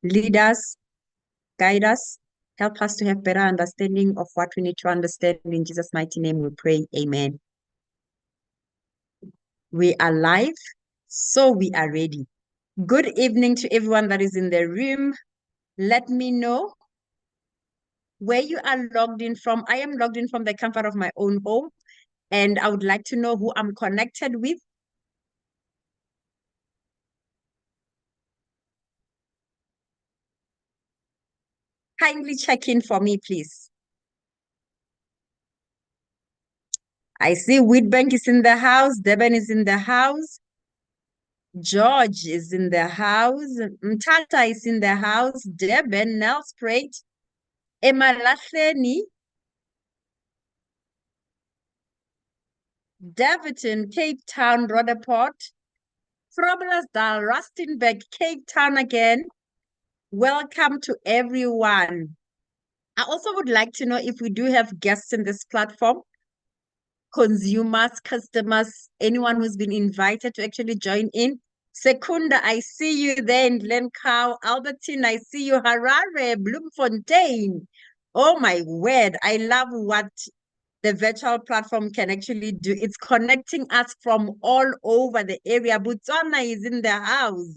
Lead us, guide us, help us to have better understanding of what we need to understand. In Jesus' mighty name we pray. Amen. We are live, so we are ready. Good evening to everyone that is in the room. Let me know where you are logged in from. I am logged in from the comfort of my own home, and I would like to know who I'm connected with. Kindly check in for me, please. I see Wheatbank is in the house. Deben is in the house. George is in the house. Mtata is in the house. Deben, Nelspruit, Emalahleni, Davidson, Cape Town, Rotherport, Groblersdal, Rustenburg, Cape Town again. Welcome to everyone. I also would like to know if we do have guests in this platform, consumers, customers, anyone who's been invited to actually join in. Secunda, I see you there in Glencow. Albertine, I see you. Harare, Bloemfontein. Oh my word, I love what the virtual platform can actually do. It's connecting us from all over the area. Botswana is in the house.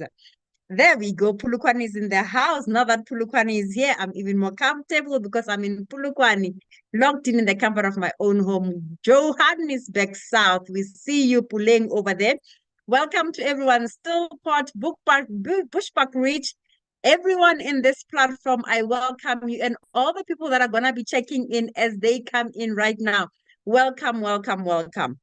There we go. Pulukwani is in the house. Now that Pulukwani is here, I'm even more comfortable because I'm in Pulukwani, locked in the comfort of my own home. Johannesburg South. We see you pulling over there. Welcome to everyone. Stillport, Bookpark, Bushpark Reach. Everyone in this platform, I welcome you, and all the people that are going to be checking in as they come in right now. Welcome, welcome, welcome.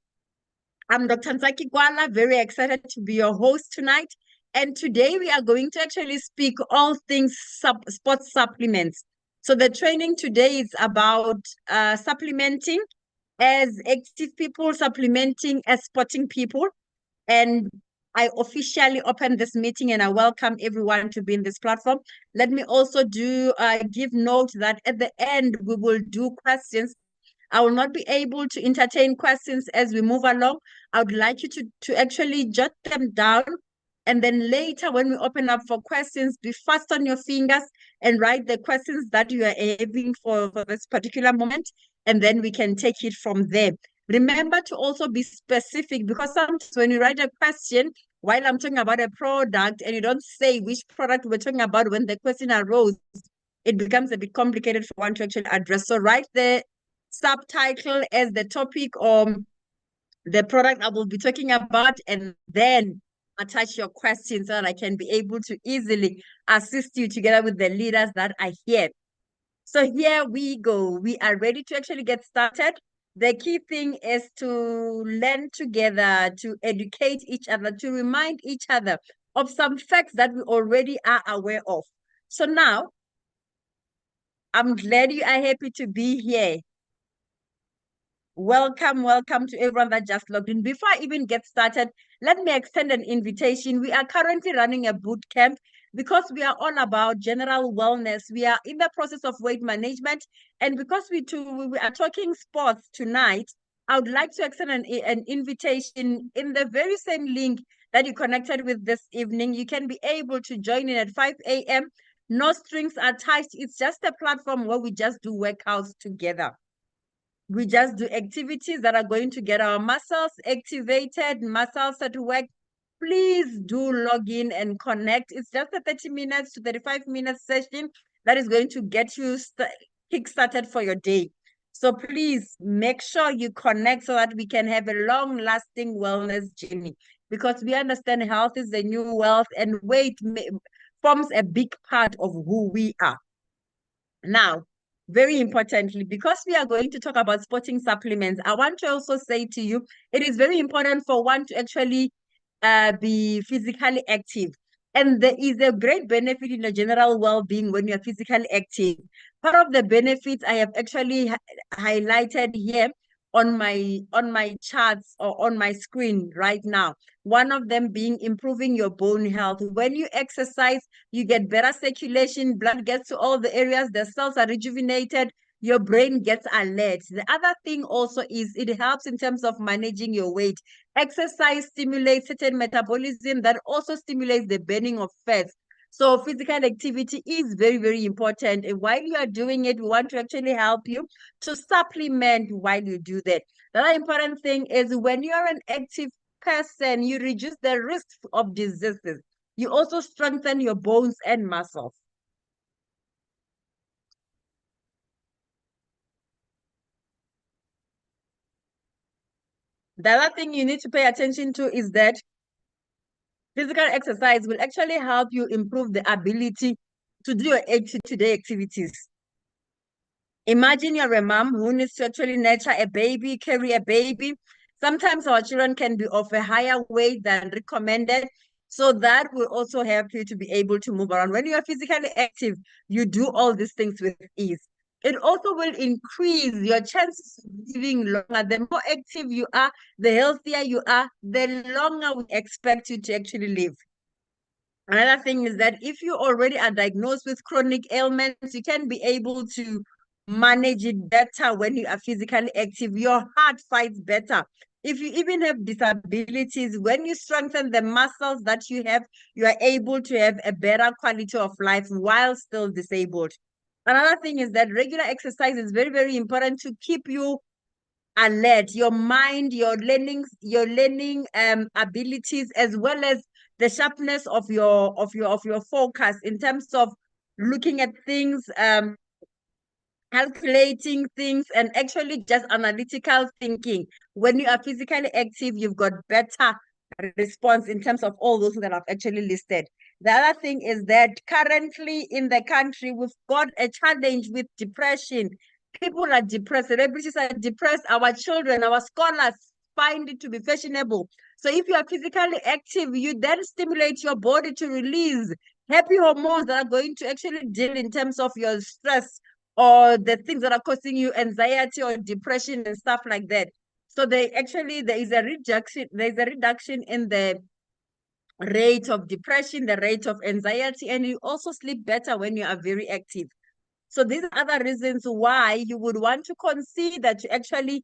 I'm Dr. Ntsakie, very excited to be your host tonight. And today we are going to actually speak all things sports supplements. So the training today is about supplementing as active people, supplementing as sporting people. And I officially open this meeting and I welcome everyone to be in this platform. Let me also give note that at the end we will do questions. I will not be able to entertain questions as we move along. I would like you to actually jot them down. And then later, when we open up for questions, be fast on your fingers and write the questions that you are having for this particular moment. And then we can take it from there. Remember to also be specific, because sometimes when you write a question, while I'm talking about a product and you don't say which product we're talking about when the question arose, it becomes a bit complicated for one to actually address. So write the subtitle as the topic or the product I will be talking about, and then attach your questions so that I can be able to easily assist you together with the leaders that are here. So here we go. We are ready to actually get started. The key thing is to learn together, to educate each other, to remind each other of some facts that we already are aware of. So now, I'm glad you are happy to be here. Welcome, welcome to everyone that just logged in. Before I even get started, let me extend an invitation. We are currently running a boot camp because we are all about general wellness. We are in the process of weight management. And because we are talking sports tonight, I would like to extend an invitation in the very same link that you connected with this evening. You can be able to join in at 5 a.m. No strings attached. It's just a platform where we just do workouts together. We just do activities that are going to get our muscles activated, muscles at work. Please do log in and connect. It's just a 30 minutes to 35 minutes session that is going to get you kick-started for your day. So please make sure you connect so that we can have a long-lasting wellness journey, because we understand health is the new wealth and weight forms a big part of who we are. Now, very importantly, because we are going to talk about sporting supplements, I want to also say to you, it is very important for one to actually be physically active. And there is a great benefit in your general well-being when you're physically active. Part of the benefits I have actually highlighted here on my charts or on my screen right now. One of them being improving your bone health. When you exercise, you get better circulation, blood gets to all the areas, the cells are rejuvenated, your brain gets alert. The other thing also is it helps in terms of managing your weight. Exercise stimulates certain metabolism that also stimulates the burning of fats. So physical activity is very, very important. And while you are doing it, we want to actually help you to supplement while you do that. The other important thing is when you're an active person, you reduce the risk of diseases. You also strengthen your bones and muscles. The other thing you need to pay attention to is that physical exercise will actually help you improve the ability to do your day-to-day activities. Imagine you're a mom who needs to actually nurture a baby, carry a baby. Sometimes our children can be of a higher weight than recommended. So that will also help you to be able to move around. When you are physically active, you do all these things with ease. It also will increase your chances of living longer. The more active you are, the healthier you are, the longer we expect you to actually live. Another thing is that if you already are diagnosed with chronic ailments, you can be able to manage it better when you are physically active. Your heart fights better. If you even have disabilities, when you strengthen the muscles that you have, you are able to have a better quality of life while still disabled. Another thing is that regular exercise is very, very important to keep you alert, your mind, your learning abilities, as well as the sharpness of your focus in terms of looking at things, calculating things, and actually just analytical thinking. When you are physically active, you've got better response in terms of all those that I've actually listed. The other thing is that currently in the country, we've got a challenge with depression. People are depressed, celebrities are depressed, our children, our scholars find it to be fashionable. So if you are physically active, you then stimulate your body to release happy hormones that are going to actually deal in terms of your stress or the things that are causing you anxiety or depression and stuff like that. So there is a reduction in the rate of depression, the rate of anxiety, and you also sleep better when you are very active. So these are other reasons why you would want to consider to actually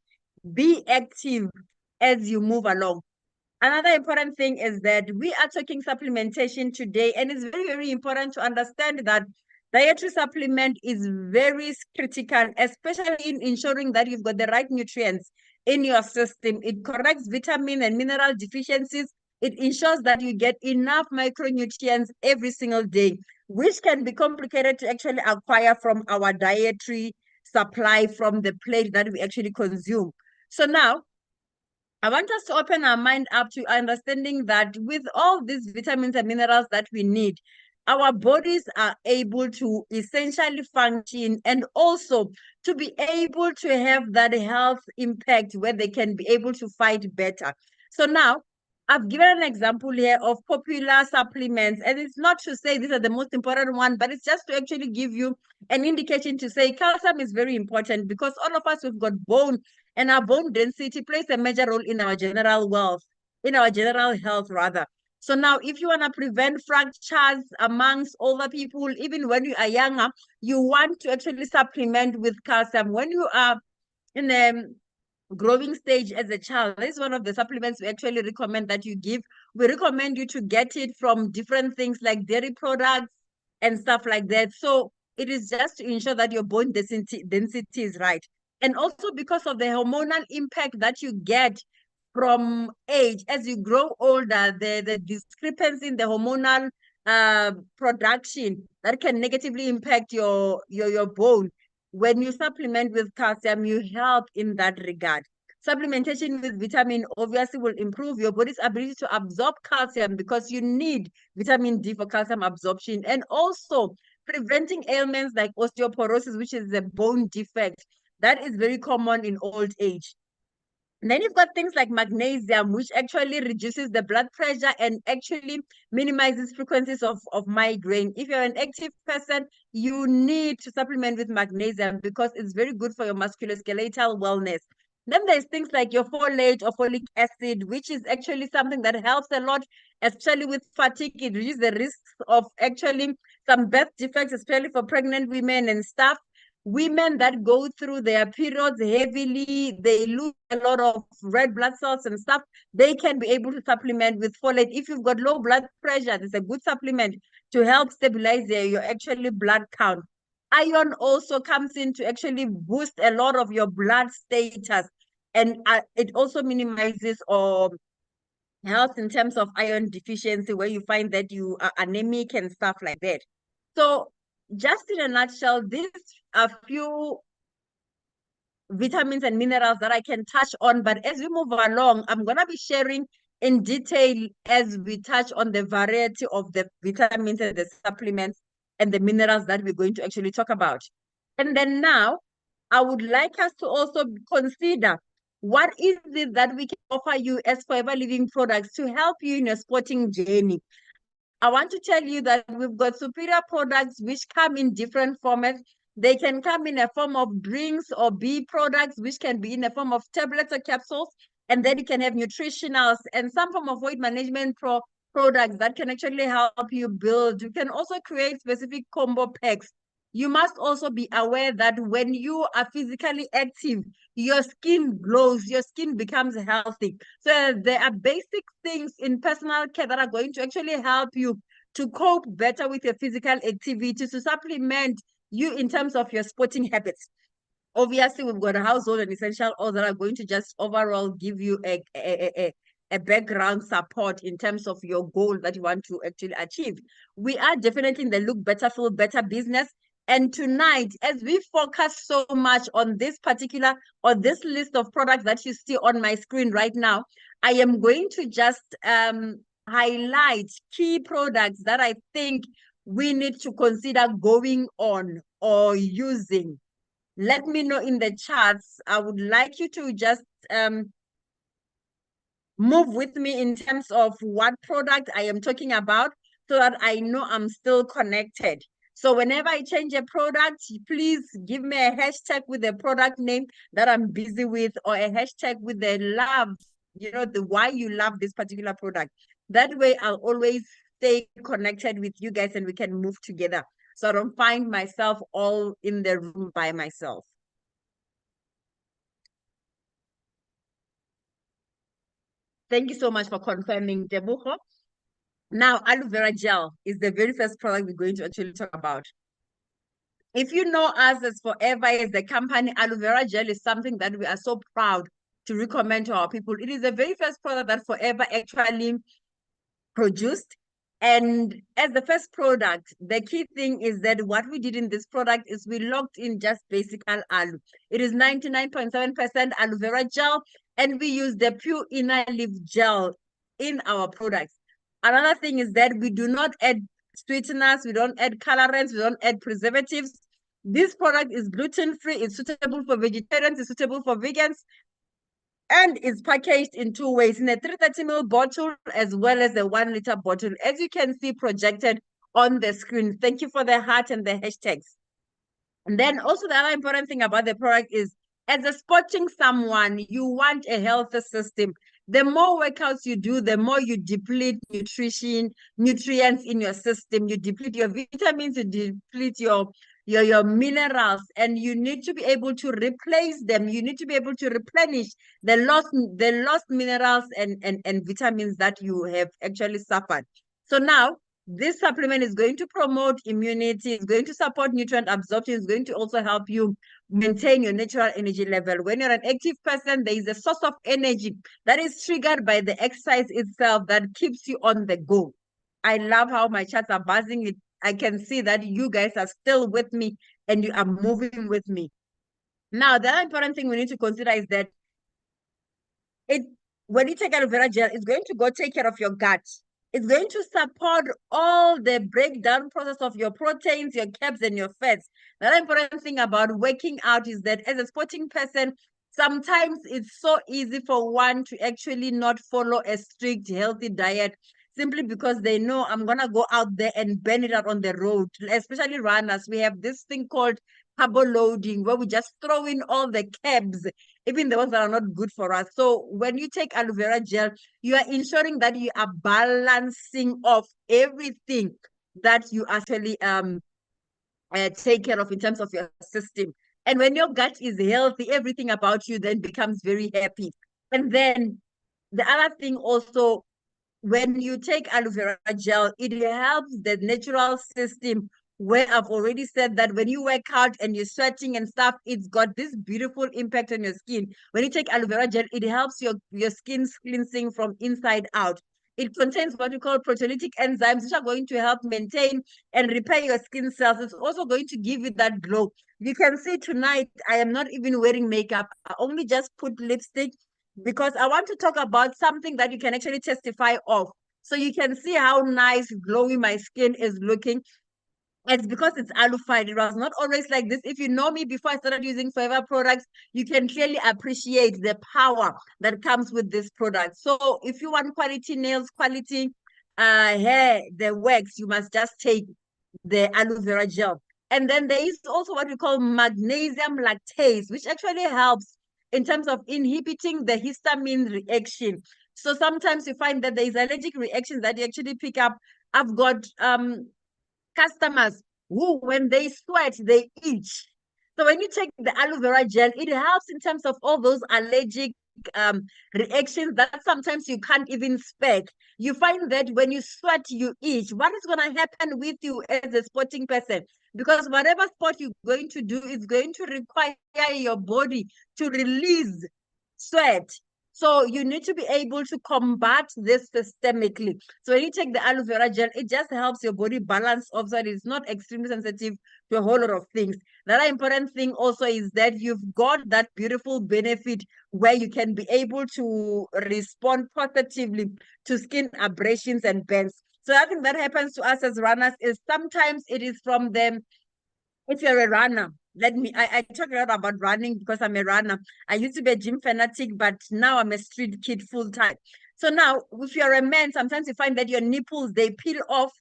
be active as you move along. Another important thing is that we are talking supplementation today, and it's very, very important to understand that dietary supplement is very critical, especially in ensuring that you've got the right nutrients in your system. It corrects vitamin and mineral deficiencies. It ensures that you get enough micronutrients every single day, which can be complicated to actually acquire from our dietary supply from the plate that we actually consume. So now, I want us to open our mind up to understanding that with all these vitamins and minerals that we need, our bodies are able to essentially function and also to be able to have that health impact where they can be able to fight better. So now, I've given an example here of popular supplements, and it's not to say these are the most important one, but it's just to actually give you an indication to say calcium is very important because all of us we've got bone, and our bone density plays a major role in our general wealth, in our general health rather. So now, if you want to prevent fractures amongst older people, even when you are younger, you want to actually supplement with calcium. When you are in a growing stage as a child, this is one of the supplements we actually recommend that you give. We recommend you to get it from different things like dairy products and stuff like that. So it is just to ensure that your bone density is right. And also because of the hormonal impact that you get from age, as you grow older, the discrepancy in the hormonal production that can negatively impact your bone. When you supplement with calcium, you help in that regard. Supplementation with vitamin obviously will improve your body's ability to absorb calcium because you need vitamin D for calcium absorption, and also preventing ailments like osteoporosis, which is a bone defect that is very common in old age. And then you've got things like magnesium, which actually reduces the blood pressure and actually minimizes frequencies of migraine. If you're an active person, you need to supplement with magnesium because it's very good for your musculoskeletal wellness. Then there's things like your folate or folic acid, which is actually something that helps a lot, especially with fatigue. It reduces the risks of actually some birth defects, especially for pregnant women and stuff. Women that go through their periods heavily, they lose a lot of red blood cells and stuff. They can be able to supplement with folate. If you've got low blood pressure, it's a good supplement to help stabilize your actually blood count. Iron also comes in to actually boost a lot of your blood status, and it also minimizes or helps in terms of iron deficiency, where you find that you are anemic and stuff like that. So just in a nutshell, these are few vitamins and minerals that I can touch on. But as we move along, I'm going to be sharing in detail as we touch on the variety of the vitamins and the supplements and the minerals that we're going to actually talk about. And then now, I would like us to also consider what is it that we can offer you as Forever Living products to help you in your sporting journey. I want to tell you that we've got superior products which come in different formats. They can come in a form of drinks or B products, which can be in a form of tablets or capsules. And then you can have nutritionals and some form of weight management products that can actually help you build. You can also create specific combo packs. You must also be aware that when you are physically active, your skin glows, your skin becomes healthy. So there are basic things in personal care that are going to actually help you to cope better with your physical activity, to supplement you in terms of your sporting habits. Obviously, we've got a household and essential oils that are going to just overall give you a background support in terms of your goal that you want to actually achieve. We are definitely in the look better, feel better business. And tonight, as we focus so much on this particular or this list of products that you see on my screen right now, I am going to just highlight key products that I think we need to consider going on or using. Let me know in the chats. I would like you to just move with me in terms of what product I am talking about so that I know I'm still connected. So whenever I change a product, please give me a hashtag with the product name that I'm busy with, or a hashtag with the love, the why you love this particular product. That way I'll always stay connected with you guys and we can move together. So I don't find myself all in the room by myself. Thank you so much for confirming, Debucho. Now, aloe vera gel is the very first product we're going to actually talk about. If you know us as Forever as the company, aloe vera gel is something that we are so proud to recommend to our people. It is the very first product that Forever actually produced. And as the first product, the key thing is that what we did in this product is we locked in just basic aloe. It is 99.7% aloe vera gel, and we use the pure inner leaf gel in our products. Another thing is that we do not add sweeteners, we don't add colorants, we don't add preservatives. This product is gluten-free, it's suitable for vegetarians, it's suitable for vegans, and it's packaged in two ways, in a 330 ml bottle as well as a 1 liter bottle, as you can see projected on the screen. Thank you for the heart and the hashtags. And then also the other important thing about the product is, as a sporting someone, you want a healthy system. The more workouts you do, the more you deplete nutrients in your system. You deplete your vitamins, you deplete your minerals, and you need to be able to replace them. You need to be able to replenish the lost minerals and vitamins that you have actually suffered. So now this supplement is going to promote immunity, it's going to support nutrient absorption, it's going to also help you maintain your natural energy level. When you're an active person, there is a source of energy that is triggered by the exercise itself that keeps you on the go. I love how my chats are buzzing. I can see that you guys are still with me and you are moving with me. Now, the other important thing we need to consider is that when you take aloe vera gel, it's going to go take care of your gut. It's going to support all the breakdown process of your proteins, your carbs, and your fats. The other important thing about working out is that as a sporting person, sometimes it's so easy for one to actually not follow a strict, healthy diet simply because they know I'm going to go out there and burn it out on the road. Especially runners, we have this thing called carbo loading, where we just throw in all the carbs, even the ones that are not good for us. So when you take aloe vera gel, you are ensuring that you are balancing off everything that you actually take care of in terms of your system. And when your gut is healthy, everything about you then becomes very happy. And then the other thing also when you take aloe vera gel, it helps the natural system, where I've already said that when you work out and you're sweating and stuff, it's got this beautiful impact on your skin. When you take aloe vera gel, it helps your skin's cleansing from inside out. It contains what we call proteolytic enzymes, which are going to help maintain and repair your skin cells. It's also going to give you that glow. You can see tonight, I am not even wearing makeup. I only just put lipstick because I want to talk about something that you can actually testify of. So you can see how nice, glowy my skin is looking. It's because it's alufied. It was not always like this. If you know me before I started using Forever products, you can clearly appreciate the power that comes with this product. So if you want quality nails, quality hair, the wax, you must just take the aloe vera gel. And then there is also what we call magnesium lactase, which actually helps in terms of inhibiting the histamine reaction. So sometimes you find that there is allergic reactions that you actually pick up. I've got customers who, when they sweat, they itch. So when you take the aloe vera gel, it helps in terms of all those allergic um, reactions that sometimes you can't even spec. You find that when you sweat, you itch. What is going to happen with you as a sporting person? Because whatever sport you're going to do is going to require your body to release sweat. So you need to be able to combat this systemically. So when you take the aloe vera gel, it just helps your body balance off so that it's not extremely sensitive to a whole lot of things. The other important thing also is that you've got that beautiful benefit where you can be able to respond positively to skin abrasions and burns. So I think that happens to us as runners is sometimes it is from them. If you're a runner, I talk a lot about running because I'm a runner. I used to be a gym fanatic, but now I'm a street kid full time. So now, if you're a man, sometimes you find that your nipples, they peel off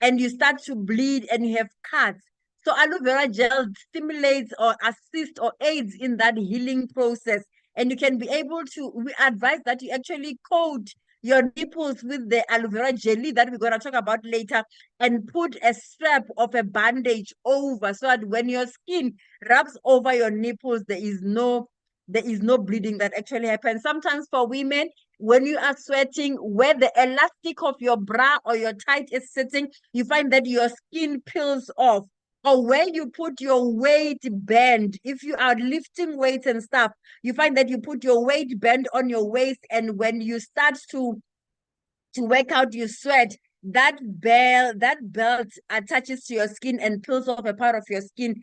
and you start to bleed and you have cuts. So aloe vera gel stimulates or assists or aids in that healing process. And you can be able to, we advise that you actually coat your nipples with the aloe vera jelly that we're going to talk about later, and put a strap of a bandage over so that when your skin rubs over your nipples, there is no bleeding that actually happens. Sometimes for women, when you are sweating, where the elastic of your bra or your tight is sitting, you find that your skin peels off. Or where you put your weight band, if you are lifting weights and stuff, you find that you put your weight band on your waist, and when you start to work out, you sweat, that belt attaches to your skin and peels off a part of your skin,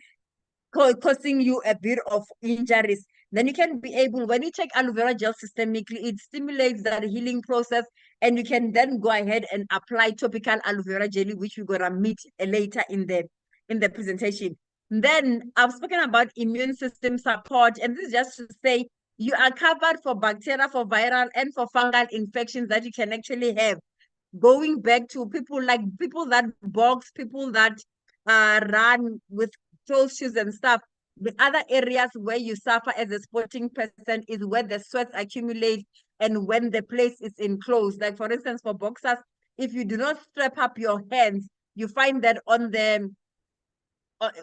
causing you a bit of injuries. Then you can be able, when you take aloe vera gel systemically, it stimulates that healing process, and you can then go ahead and apply topical aloe vera jelly, which we're gonna meet later in the presentation. Then I've spoken about immune system support, and this is just to say you are covered for bacteria, for viral, and for fungal infections that you can actually have. Going back to people that box, people that run with toe shoes and stuff. The other areas where you suffer as a sporting person is where the sweat accumulates and when the place is enclosed. Like for instance, for boxers, if you do not strap up your hands, you find that on the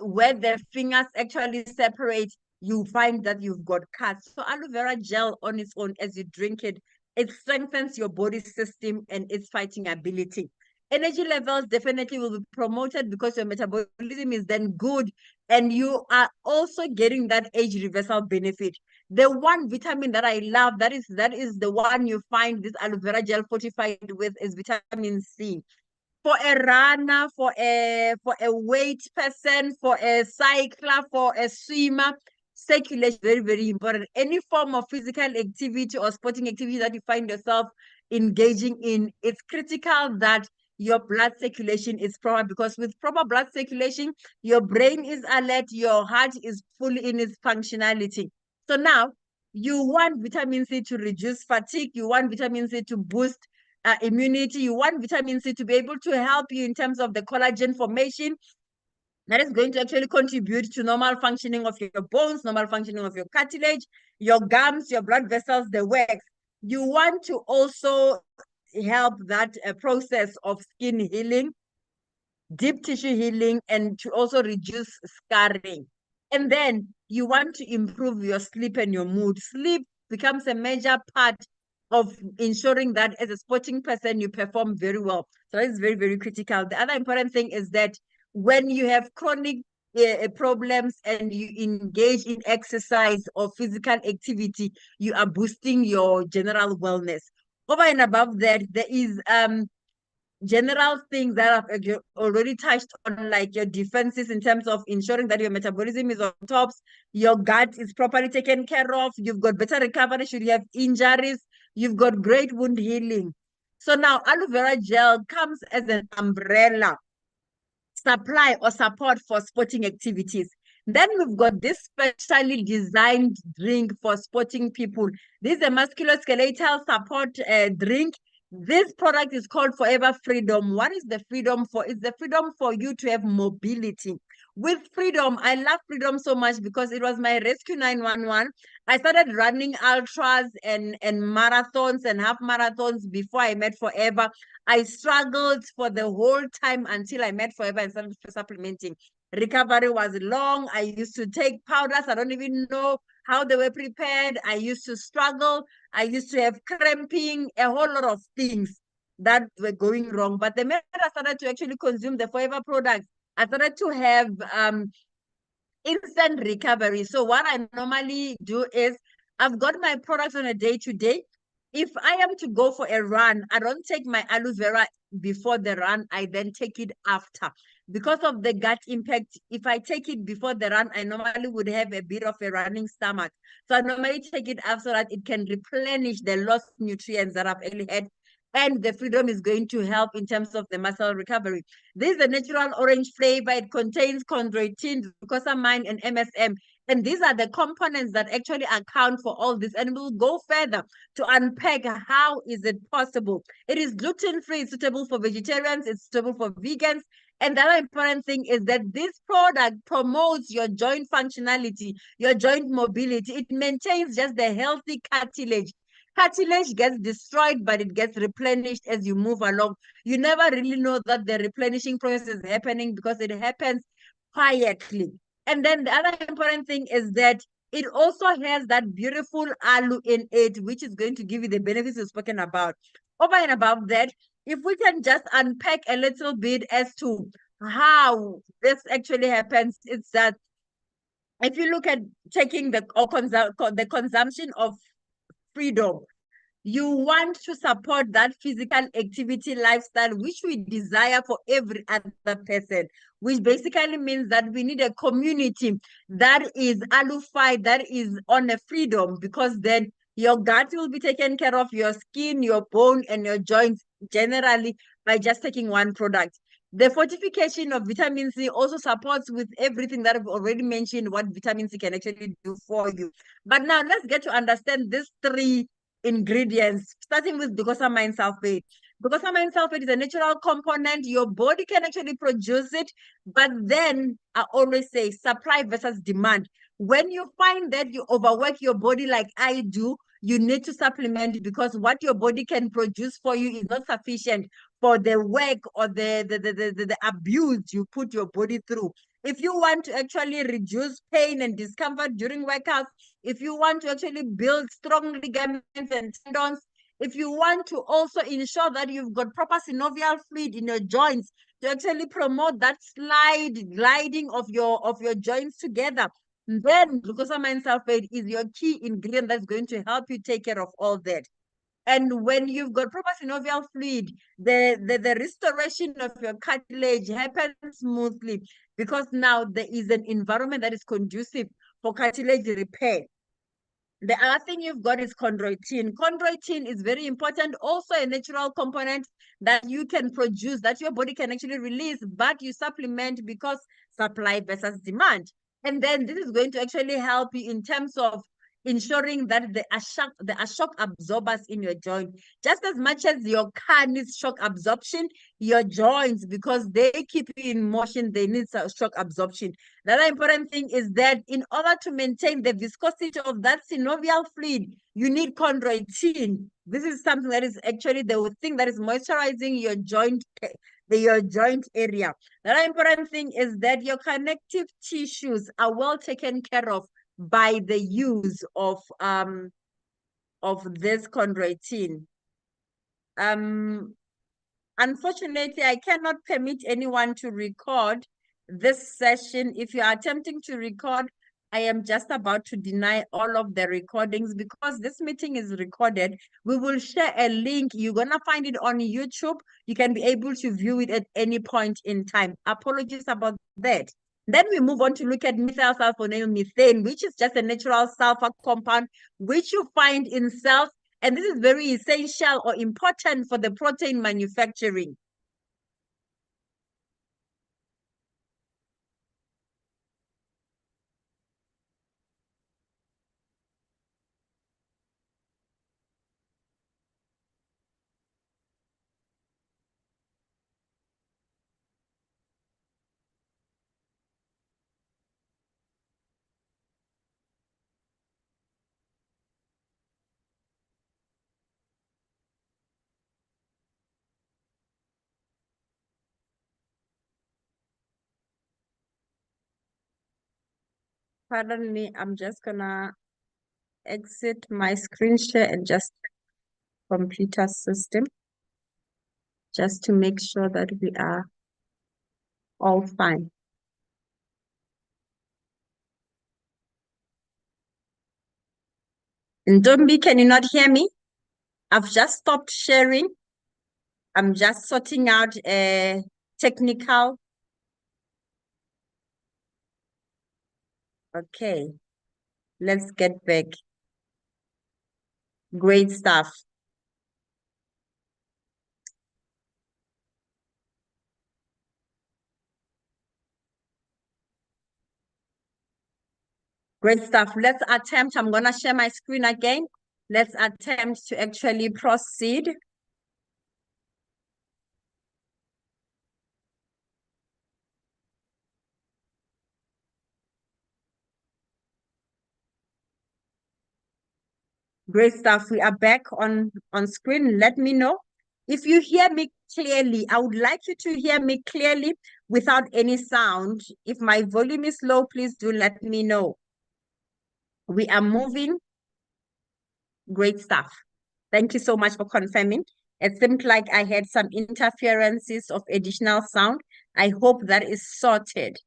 where the fingers actually separate, you find that you've got cuts. So aloe vera gel on its own, as you drink it, it strengthens your body system and its fighting ability. Energy levels definitely will be promoted because your metabolism is then good, and you are also getting that age reversal benefit. The one vitamin that I love, that is the one you find this aloe vera gel fortified with, is vitamin C. For a runner, for a weight person, for a cycler, for a swimmer, circulation is very, very important. Any form of physical activity or sporting activity that you find yourself engaging in, it's critical that your blood circulation is proper, because with proper blood circulation, your brain is alert, your heart is fully in its functionality. So now you want vitamin C to reduce fatigue, you want vitamin C to boost immunity. You want vitamin C to be able to help you in terms of the collagen formation that is going to actually contribute to normal functioning of your bones, normal functioning of your cartilage, your gums, your blood vessels, the wax. You want to also help that process of skin healing, deep tissue healing, and to also reduce scarring. And then you want to improve your sleep and your mood. Sleep becomes a major part of ensuring that as a sporting person, you perform very well. So that is very, very critical. The other important thing is that when you have chronic problems and you engage in exercise or physical activity, you are boosting your general wellness. Over and above that, there is general things that I've already touched on, like your defenses in terms of ensuring that your metabolism is on tops, your gut is properly taken care of, you've got better recovery should you have injuries, you've got great wound healing. So now aloe vera gel comes as an umbrella supply or support for sporting activities. Then we've got this specially designed drink for sporting people. This is a musculoskeletal support drink. This product is called Forever Freedom. What is the freedom for? It's the freedom for you to have mobility. With freedom, I love freedom so much because it was my rescue 911. I started running ultras and marathons and half marathons before I met Forever. I struggled for the whole time until I met Forever and started supplementing. Recovery was long. I used to take powders. I don't even know how they were prepared. I used to struggle. I used to have cramping, a whole lot of things that were going wrong. But the minute I started to actually consume the Forever products, I started to have instant recovery. So what I normally do is I've got my products on a day-to-day. If I am to go for a run, I don't take my aloe vera before the run. I then take it after. Because of the gut impact, if I take it before the run, I normally would have a bit of a running stomach. So I normally take it after so that it can replenish the lost nutrients that I've already had. And the freedom is going to help in terms of the muscle recovery. This is a natural orange flavor. It contains chondroitin, glucosamine, and MSM. And these are the components that actually account for all this. And we'll go further to unpack how is it possible. It is gluten-free, it's suitable for vegetarians, it's suitable for vegans. And the other important thing is that this product promotes your joint functionality, your joint mobility. It maintains just the healthy cartilage. Cartilage gets destroyed, but it gets replenished as you move along. You never really know that the replenishing process is happening because it happens quietly. And then the other important thing is that it also has that beautiful aloe in it, which is going to give you the benefits we've spoken about. Over and above that, if we can just unpack a little bit as to how this actually happens, it's that if you look at taking the consumption of freedom, you want to support that physical activity lifestyle, which we desire for every other person, which basically means that we need a community that is alufied, that is on a freedom, because then your gut will be taken care of, your skin, your bone, and your joints generally by just taking one product. The fortification of vitamin C also supports with everything that I've already mentioned, what vitamin C can actually do for you. But now let's get to understand these three ingredients, starting with glucosamine sulfate. Glucosamine sulfate is a natural component. Your body can actually produce it, but then I always say supply versus demand. When you find that you overwork your body like I do, you need to supplement because what your body can produce for you is not sufficient for the work or the abuse you put your body through. If you want to actually reduce pain and discomfort during workouts, if you want to actually build strong ligaments and tendons, if you want to also ensure that you've got proper synovial fluid in your joints to actually promote that gliding of your joints together, then glucosamine sulfate is your key ingredient that's going to help you take care of all that. And when you've got proper synovial fluid, the restoration of your cartilage happens smoothly because now there is an environment that is conducive for cartilage repair. The other thing you've got is chondroitin. Chondroitin is very important, also a natural component that you can produce, that your body can actually release, but you supplement because supply versus demand. And then this is going to actually help you in terms of ensuring that the shock absorbers in your joint, just as much as your car needs shock absorption, your joints, because they keep you in motion, they need shock absorption. The other important thing is that in order to maintain the viscosity of that synovial fluid, you need chondroitin. This is something that is actually the thing that is moisturizing your joint area. The other important thing is that your connective tissues are well taken care of by the use of of this chondroitin. Unfortunately, I cannot permit anyone to record this session. If you are attempting to record, I am just about to deny all of the recordings because this meeting is recorded. We will share a link. You're going to find it on YouTube. You can be able to view it at any point in time. Apologies about that. Then we move on to look at methyl sulfonyl methane, which is just a natural sulfur compound, which you find in cells. And this is very essential or important for the protein manufacturing. Pardon me, I'm just gonna exit my screen share and just computer system just to make sure that we are all fine. Ndombi, can you not hear me? I've just stopped sharing. I'm just sorting out a technical. Okay, let's get back. Great stuff. Great stuff. Let's attempt. I'm going to share my screen again. Let's attempt to actually proceed. Great stuff. We are back on screen. Let me know if you hear me clearly. I would like you to hear me clearly without any sound. If my volume is low, please do let me know. We are moving. Great stuff. Thank you so much for confirming. It seemed like I had some interferences of additional sound. I hope that is sorted.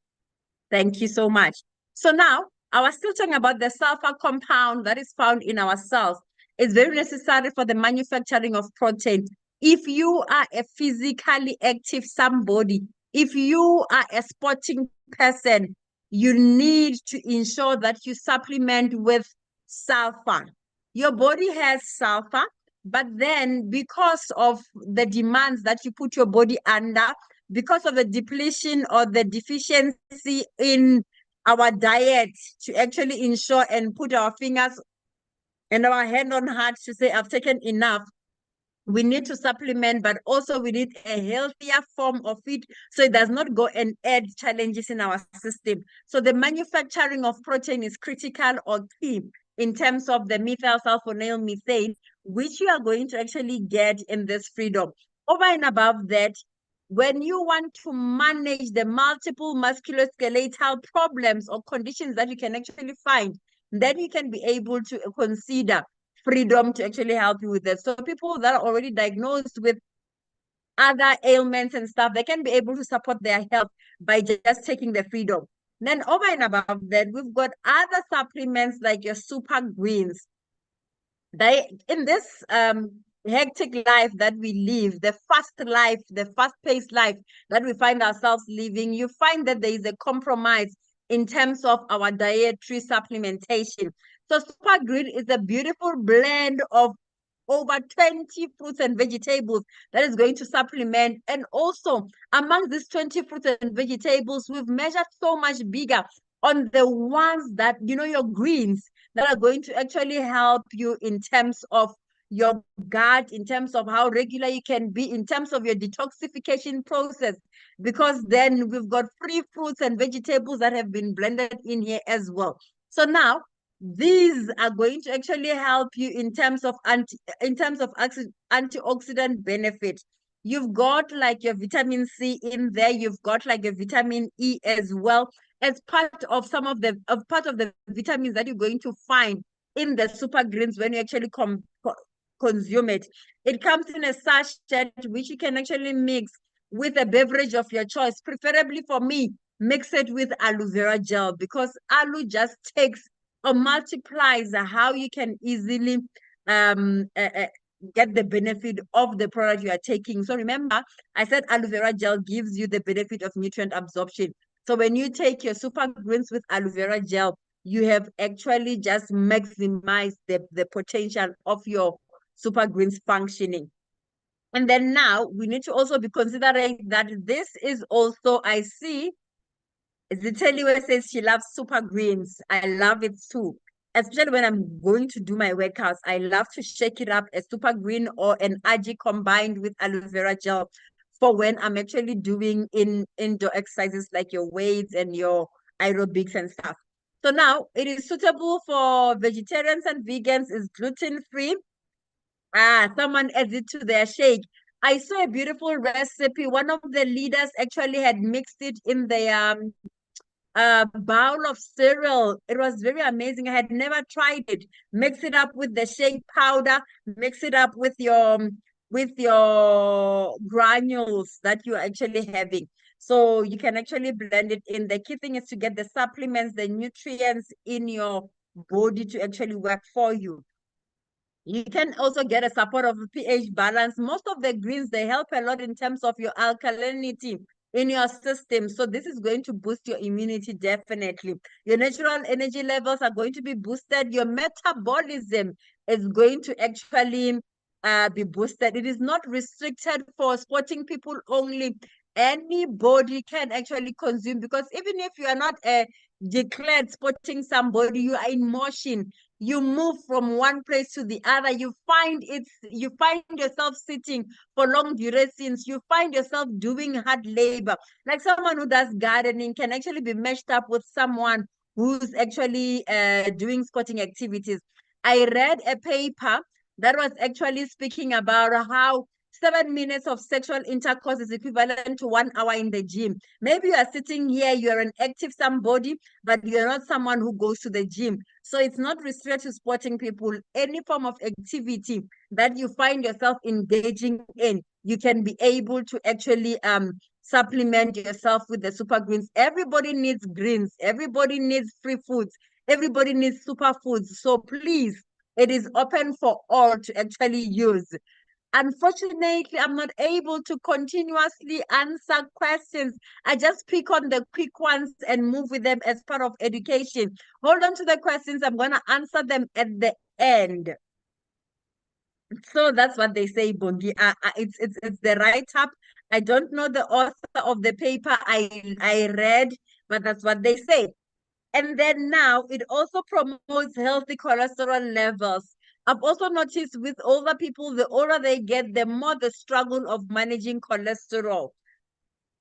Thank you so much. So now, I was still talking about the sulfur compound that is found in our cells. It's very necessary for the manufacturing of protein. If you are a physically active somebody, if you are a sporting person, you need to ensure that you supplement with sulfur. Your body has sulfur, but then because of the demands that you put your body under, because of the depletion or the deficiency in our diet, to actually ensure and put our fingers and our hand on heart to say, I've taken enough. We need to supplement, but also we need a healthier form of it so it does not go and add challenges in our system. So the manufacturing of protein is critical or key in terms of the methyl sulfonyl methane, which you are going to actually get in this freedom. Over and above that, when you want to manage the multiple musculoskeletal problems or conditions that you can actually find, then you can be able to consider freedom to actually help you with that. So people that are already diagnosed with other ailments and stuff, they can be able to support their health by just taking the freedom. Then over and above that, we've got other supplements like your super greens. They in this hectic life that we live, the fast life, the fast-paced life that we find ourselves living, you find that there is a compromise in terms of our dietary supplementation. So super green is a beautiful blend of over 20 fruits and vegetables that is going to supplement. And also among these 20 fruits and vegetables, we've measured so much bigger on the ones that, you know, your greens that are going to actually help you in terms of your gut, in terms of how regular you can be, in terms of your detoxification process, because then we've got free fruits and vegetables that have been blended in here as well. So now these are going to actually help you in terms of antioxidant benefit. You've got like your vitamin C in there, you've got like a vitamin E as well as part of some of the part of the vitamins that you're going to find in the super greens when you actually consume it. It comes in a sachet which you can actually mix with a beverage of your choice. Preferably for me, mix it with aloe vera gel, because aloe just takes or multiplies how you can easily um uh, uh, get the benefit of the product you are taking. So remember, I said aloe vera gel gives you the benefit of nutrient absorption. So when you take your super greens with aloe vera gel, you have actually just maximized the potential of your super greens functioning. And then now we need to also be considering that this is also, I see, Ziteliwe says she loves super greens. I love it too. Especially when I'm going to do my workouts, I love to shake it up, a super green or an algae combined with aloe vera gel for when I'm actually doing indoor exercises like your weights and your aerobics and stuff. So now it is suitable for vegetarians and vegans, is gluten free. Ah, someone adds it to their shake. I saw a beautiful recipe. One of the leaders actually had mixed it in their a bowl of cereal. It was very amazing. I had never tried it. Mix it up with the shea powder, mix it up with your granules that you're actually having. So you can actually blend it in. The key thing is to get the supplements, the nutrients in your body to actually work for you. You can also get a support of pH balance. Most of the greens, they help a lot in terms of your alkalinity in your system. So this is going to boost your immunity, definitely. Your natural energy levels are going to be boosted. Your metabolism is going to actually be boosted. It is not restricted for sporting people only. Anybody can actually consume, because even if you are not a declared sporting somebody, you are in motion, you move from one place to the other, you find yourself sitting for long durations, you find yourself doing hard labor. Like someone who does gardening can actually be meshed up with someone who's actually doing sporting activities. I read a paper that was actually speaking about how 7 minutes of sexual intercourse is equivalent to 1 hour in the gym. Maybe you are sitting here, you're an active somebody, but you're not someone who goes to the gym. So it's not restricted to sporting people. Any form of activity that you find yourself engaging in, you can be able to actually supplement yourself with the super greens. Everybody needs greens. Everybody needs free foods. Everybody needs super foods. So please, it is open for all to actually use. Unfortunately, I'm not able to continuously answer questions. I just pick on the quick ones and move with them as part of education. Hold on to the questions. I'm going to answer them at the end. So that's what they say, Bongi. It's the write-up. I don't know the author of the paper I read, but that's what they say. And then now it also promotes healthy cholesterol levels. I've also noticed with older people, the older they get, the more the struggle of managing cholesterol.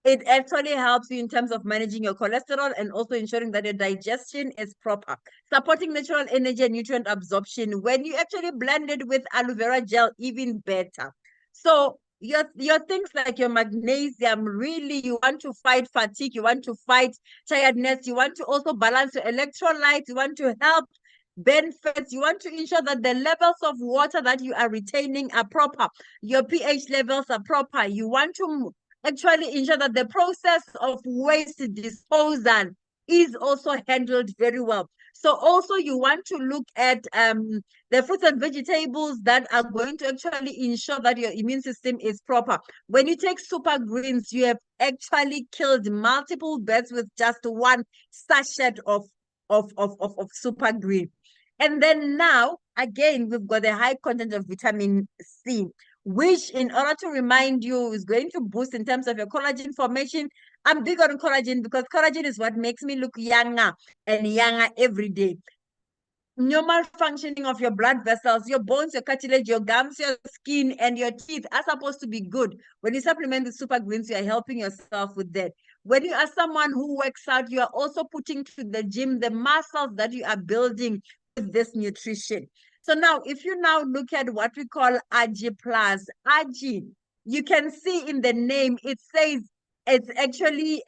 It actually helps you in terms of managing your cholesterol and also ensuring that your digestion is proper, supporting natural energy and nutrient absorption. When you actually blend it with aloe vera gel, even better. So your things like your magnesium, really, you want to fight fatigue, you want to fight tiredness, you want to also balance your electrolytes, you want to help burn fats, you want to ensure that the levels of water that you are retaining are proper, your pH levels are proper. You want to actually ensure that the process of waste disposal is also handled very well. So also you want to look at the fruits and vegetables that are going to actually ensure that your immune system is proper. When you take super greens, you have actually killed multiple birds with just one sachet of super green. And then now, again, we've got a high content of vitamin C, which, in order to remind you, is going to boost in terms of your collagen formation. I'm big on collagen because collagen is what makes me look younger and younger every day. Normal functioning of your blood vessels, your bones, your cartilage, your gums, your skin, and your teeth are supposed to be good. When you supplement with super greens, you are helping yourself with that. When you are someone who works out, you are also putting to the gym the muscles that you are building with this nutrition. So now, if you now look at what we call AG plus, AG, you can see in the name, it says it's actually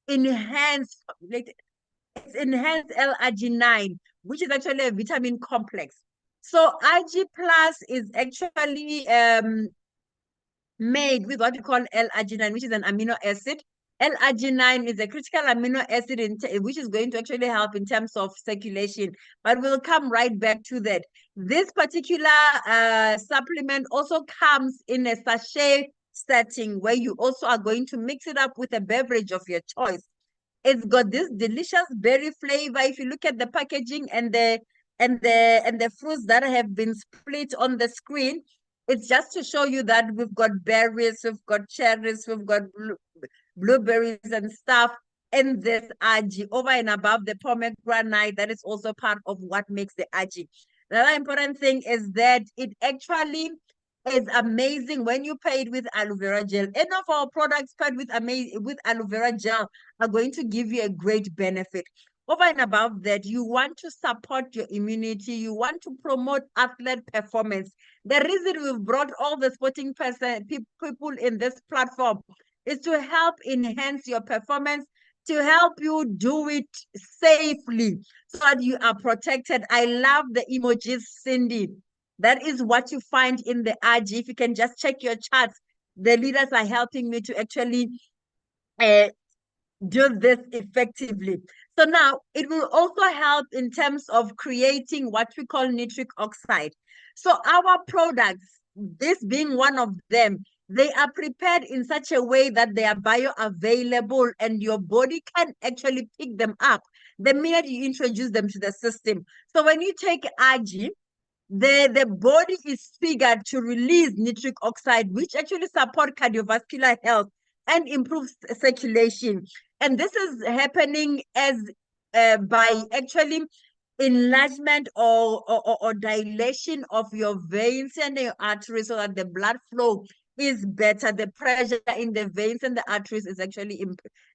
enhanced, it's enhanced L-arginine, which is actually a vitamin complex. So Ig Plus is actually made with what we call L-arginine, which is an amino acid. L-arginine is a critical amino acid which is going to actually help in terms of circulation, but we'll come right back to that. This particular supplement also comes in a sachet setting where you also are going to mix it up with a beverage of your choice. It's got this delicious berry flavor. If you look at the packaging and the fruits that have been split on the screen, it's just to show you that we've got berries, we've got cherries, we've got blueberries and stuff. And this aji over and above the pomegranate, that is also part of what makes the aji. The other important thing is that it actually is amazing when you pair it with aloe vera gel. Any of our products paired with aloe vera gel are going to give you a great benefit. Over and above that, you want to support your immunity. You want to promote athlete performance. The reason we've brought all the sporting people in this platform is to help enhance your performance, to help you do it safely so that you are protected. I love the emojis, Cindy. That is what you find in the RG. If you can just check your charts, the leaders are helping me to actually uh, do this effectively. So now it will also help in terms of creating what we call nitric oxide. So our products, this being one of them, they are prepared in such a way that they are bioavailable and your body can actually pick them up the minute you introduce them to the system. So when you take RG, the body is figured to release nitric oxide, which actually support cardiovascular health and improves circulation. And this is happening as by actually enlargement or dilation of your veins and your arteries so that the blood flow is better. The pressure in the veins and the arteries is actually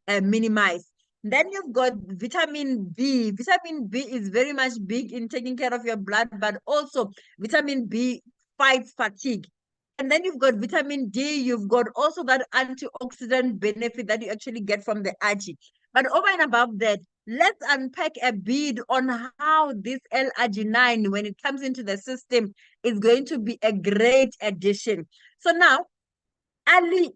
minimized. Then you've got vitamin B. Vitamin B is very much big in taking care of your blood, but also vitamin B fights fatigue. And then you've got vitamin D, you've got also that antioxidant benefit that you actually get from the algae. But over and above that, let's unpack a bit on how this L-arginine, when it comes into the system, is going to be a great addition. So now, Ali,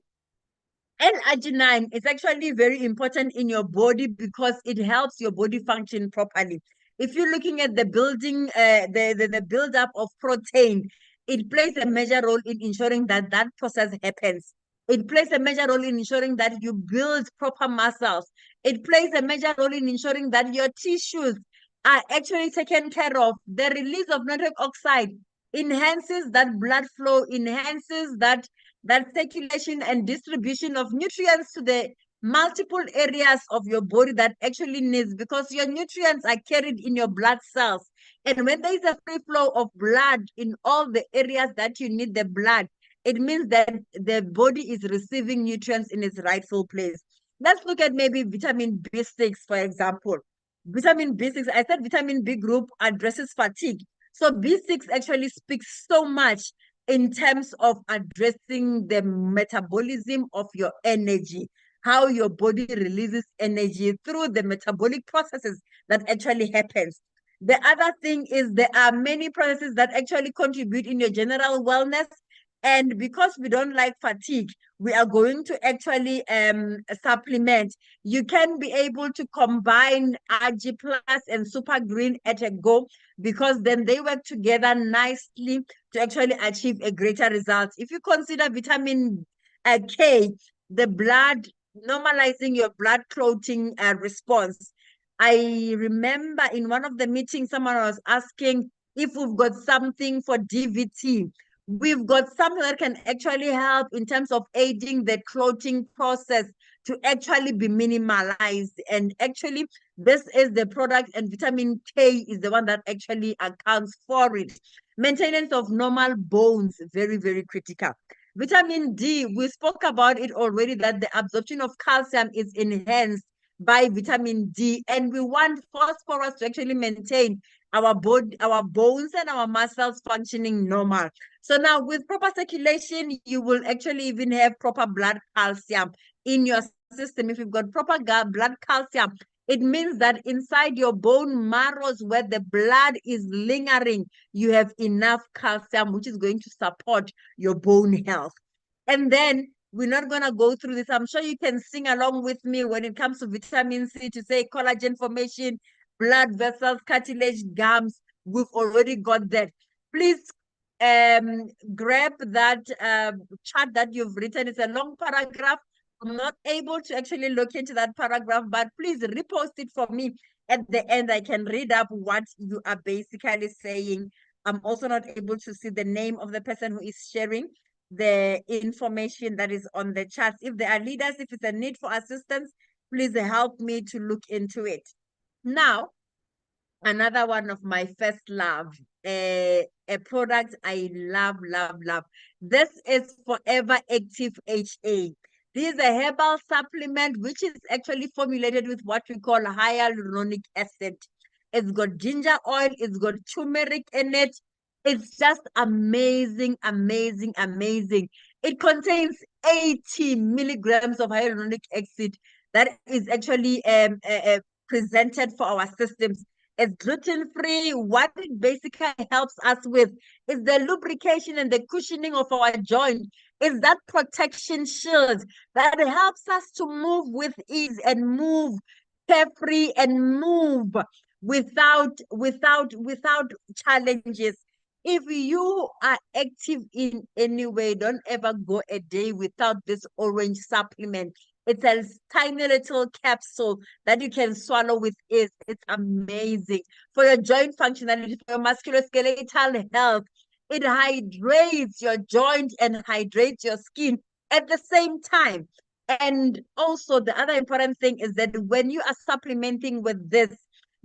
L-arginine is actually very important in your body because it helps your body function properly. If you're looking at the building, the build-up of protein, it plays a major role in ensuring that that process happens. It plays a major role in ensuring that you build proper muscles. It plays a major role in ensuring that your tissues are actually taken care of. The release of nitric oxide enhances that blood flow, enhances that circulation and distribution of nutrients to the multiple areas of your body that actually needs, because your nutrients are carried in your blood cells. And when there is a free flow of blood in all the areas that you need the blood, it means that the body is receiving nutrients in its rightful place. Let's look at maybe vitamin B6, for example. Vitamin B6, I said vitamin B group addresses fatigue. So B6 actually speaks so much in terms of addressing the metabolism of your energy, how your body releases energy through the metabolic processes that actually happens. The other thing is there are many processes that actually contribute in your general wellness. And because we don't like fatigue, we are going to actually supplement. You can be able to combine RG Plus and Super Green at a go, because then they work together nicely to actually achieve a greater result. If you consider vitamin K, the blood, normalizing your blood clotting response. I remember in one of the meetings, someone was asking if we've got something for DVT. We've got something that can actually help in terms of aiding the clotting process to actually be minimalized. And actually, this is the product, and vitamin K is the one that actually accounts for it. Maintenance of normal bones, very, very critical. Vitamin D, we spoke about it already, that the absorption of calcium is enhanced by vitamin D, and we want phosphorus to actually maintain our body, our bones and our muscles functioning normal. So now with proper circulation, you will actually even have proper blood calcium in your system. If you've got proper blood calcium, It means that inside your bone marrows where the blood is lingering, you have enough calcium, which is going to support your bone health. And then we're not going to go through this. I'm sure you can sing along with me when it comes to vitamin C to say collagen formation, blood vessels, cartilage, gums. We've already got that. Please grab that chart that you've written. It's a long paragraph. I'm not able to actually look into that paragraph, but please repost it for me. At the end, I can read up what you are basically saying. I'm also not able to see the name of the person who is sharing the information that is on the charts. If there are leaders, if it's a need for assistance, please help me to look into it. Now, another one of my first love, a product I love, love, love. This is Forever Active HA. This is a herbal supplement which is actually formulated with what we call hyaluronic acid. It's got ginger oil, it's got turmeric in it. It's just amazing, amazing, amazing. It contains 80 milligrams of hyaluronic acid that is actually presented for our systems. It's gluten-free. What it basically helps us with is the lubrication and the cushioning of our joint. Is that protection shield that helps us to move with ease and move carefree and move without challenges. If you are active in any way, don't ever go a day without this orange supplement. It's a tiny little capsule that you can swallow with ease. It's amazing for your joint functionality, for your musculoskeletal health. It hydrates your joint and hydrates your skin at the same time. And also, the other important thing is that when you are supplementing with this,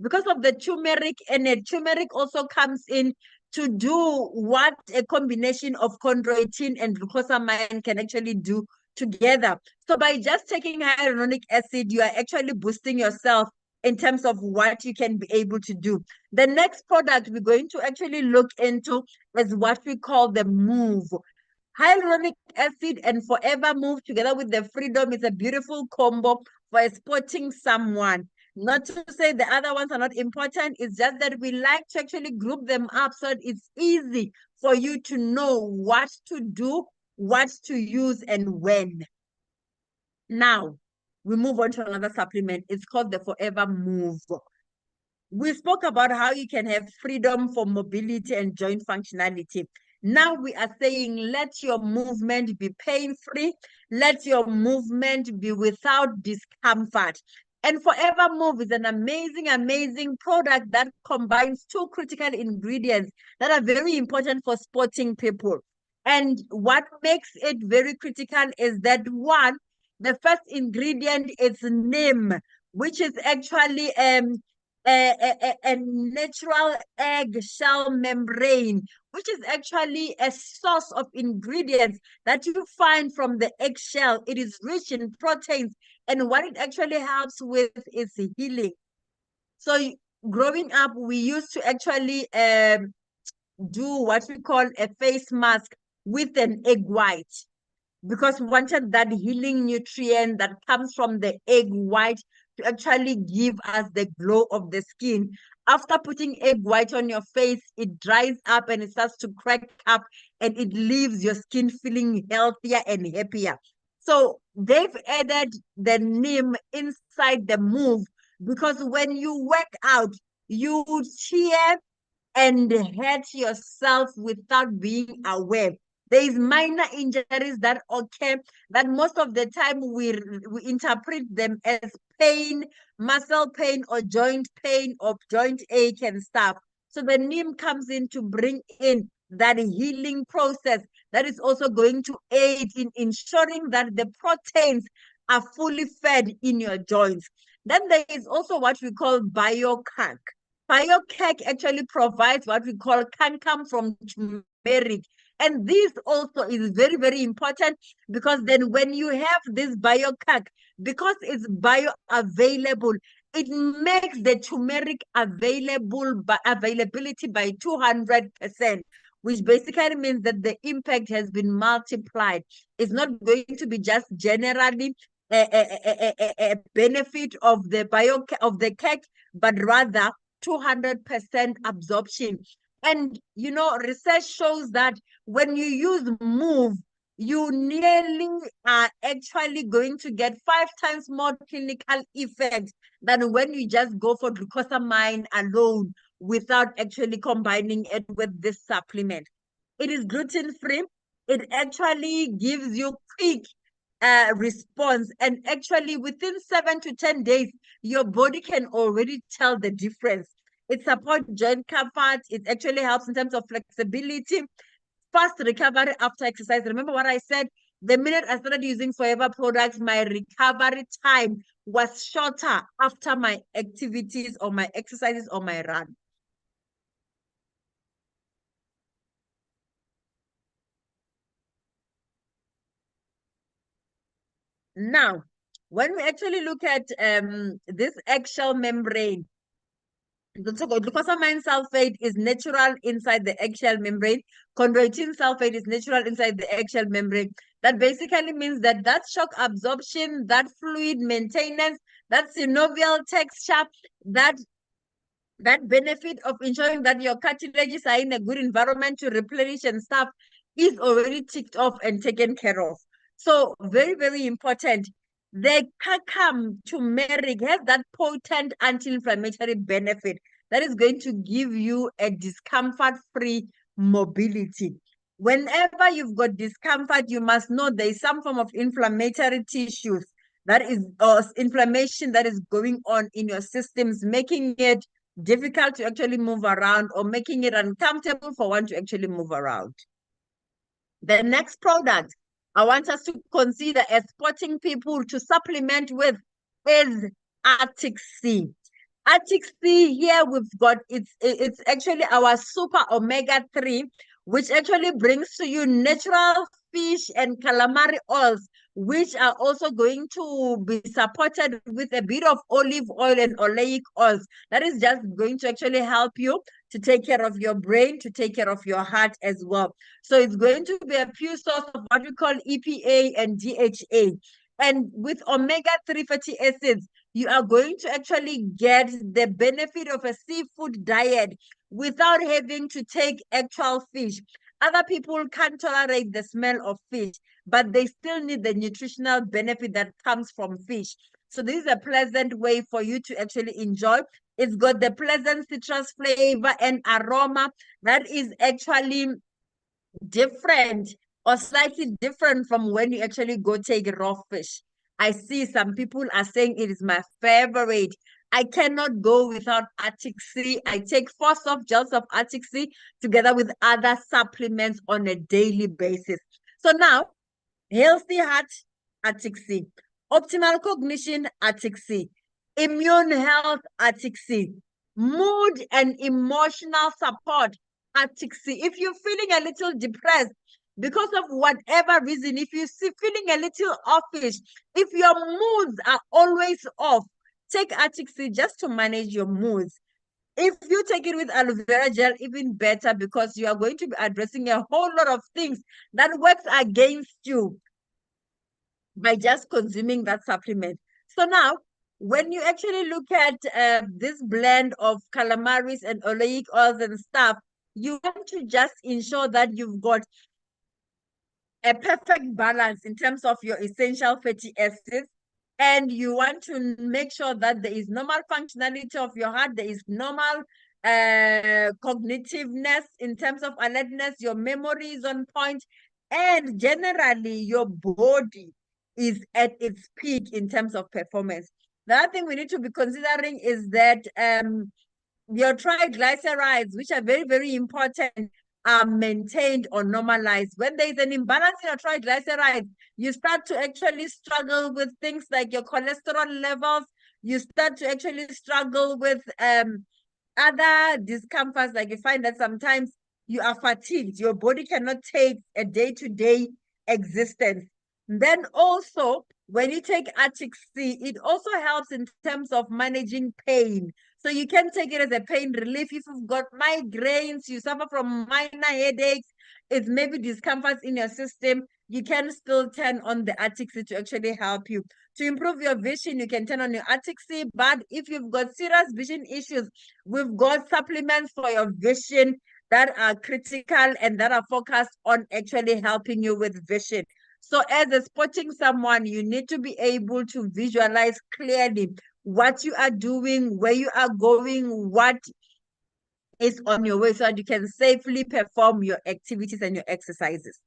because of the turmeric in it, turmeric also comes in to do what a combination of chondroitin and glucosamine can actually do together. So by just taking hyaluronic acid, you are actually boosting yourself in terms of what you can be able to do. The next product we're going to actually look into is what we call the Move. Hyaluronic acid and Forever Move together with the Freedom is a beautiful combo for sporting someone. Not to say the other ones are not important, it's just that we like to actually group them up so that it's easy for you to know what to do, what to use, and when. Now, we move on to another supplement. It's called the Forever Move. We spoke about how you can have freedom for mobility and joint functionality. Now we are saying let your movement be pain-free. Let your movement be without discomfort. And Forever Move is an amazing, amazing product that combines two critical ingredients that are very important for sporting people. And what makes it very critical is that one, the first ingredient is neem, which is actually a natural eggshell membrane, which is actually a source of ingredients that you find from the eggshell. It is rich in proteins, and what it actually helps with is healing. So growing up, we used to actually do what we call a face mask with an egg white because we wanted that healing nutrient that comes from the egg white to actually give us the glow of the skin. After putting egg white on your face, it dries up and it starts to crack up and it leaves your skin feeling healthier and happier. So they've added the neem inside the Move because when you work out, you cheer and hurt yourself without being aware. There is minor injuries that occur that most of the time we interpret them as pain, muscle pain or joint ache and stuff. So the neem comes in to bring in that healing process that is also going to aid in ensuring that the proteins are fully fed in your joints. Then there is also what we call biocac. Biocac actually provides what we call cancum from turmeric. And this also is very, very important because then when you have this biocac, because it's bioavailable, it makes the turmeric availability by 200%, which basically means that the impact has been multiplied. It's not going to be just generally a benefit of the cake, but rather 200% absorption. And research shows that when you use Move, you nearly are actually going to get 5 times more clinical effect than when you just go for glucosamine alone without actually combining it with this supplement. It is gluten-free. It actually gives you quick response, and actually within 7 to 10 days, your body can already tell the difference. It supports joint comfort. It actually helps in terms of flexibility, fast recovery after exercise. Remember what I said? The minute I started using Forever products, my recovery time was shorter after my activities or my exercises or my run. Now, when we actually look at this eggshell membrane, glucosamine sulfate is natural inside the eggshell membrane. Chondroitin sulfate is natural inside the eggshell membrane. That basically means that shock absorption, that fluid maintenance, that synovial texture, that benefit of ensuring that your cartilages are in a good environment to replenish and stuff is already ticked off and taken care of. So very, very important. The kakam turmeric has that potent anti-inflammatory benefit that is going to give you a discomfort-free mobility. Whenever you've got discomfort, you must know there is some form of inflammatory tissues that is, or inflammation that is going on in your systems, making it difficult to actually move around or making it uncomfortable for one to actually move around. The next product I want us to consider as supporting people to supplement with is Arctic Sea. Arctic Sea, here we've got, it's actually our super omega-3, which actually brings to you natural fish and calamari oils, which are also going to be supported with a bit of olive oil and oleic oils. That is just going to actually help you to take care of your brain, to take care of your heart as well. So it's going to be a pure source of what we call EPA and DHA. And with omega-3 fatty acids, you are going to actually get the benefit of a seafood diet without having to take actual fish. Other people can't tolerate the smell of fish, but they still need the nutritional benefit that comes from fish. So this is a pleasant way for you to actually enjoy. It's got the pleasant citrus flavor and aroma that is actually different or slightly different from when you actually go take raw fish. I see some people are saying it is my favorite. I cannot go without Arctic Sea. I take 4 soft gels of Arctic Sea together with other supplements on a daily basis. So now, healthy heart, Arctic Sea. Optimal cognition, Arctic Sea. Immune health, Arctic Sea. Mood and emotional support, Arctic Sea. If you're feeling a little depressed because of whatever reason, if you're feeling a little offish, if your moods are always off, take Arctic Sea just to manage your moods. If you take it with aloe vera gel, even better, because you are going to be addressing a whole lot of things that works against you by just consuming that supplement. So now, when you actually look at this blend of calamaris and oleic oils and stuff, you want to just ensure that you've got a perfect balance in terms of your essential fatty acids. And you want to make sure that there is normal functionality of your heart, there is normal cognitiveness in terms of alertness, your memory is on point, and generally your body is at its peak in terms of performance. The other thing we need to be considering is that your triglycerides, which are very, very important, are maintained or normalized. When there is an imbalance in your triglycerides, you start to actually struggle with things like your cholesterol levels. You start to actually struggle with other discomforts. Like you find that sometimes you are fatigued. Your body cannot take a day-to-day existence. Then also, when you take Arctic Sea, it also helps in terms of managing pain. So you can take it as a pain relief. If you've got migraines, you suffer from minor headaches, it's maybe discomforts in your system, you can still turn on the Ntsakie to actually help you. To improve your vision, you can turn on your Ntsakie, but if you've got serious vision issues, we've got supplements for your vision that are critical and that are focused on actually helping you with vision. So as a spotting someone, you need to be able to visualize clearly what you are doing, where you are going, what is on your way, so that you can safely perform your activities and your exercises.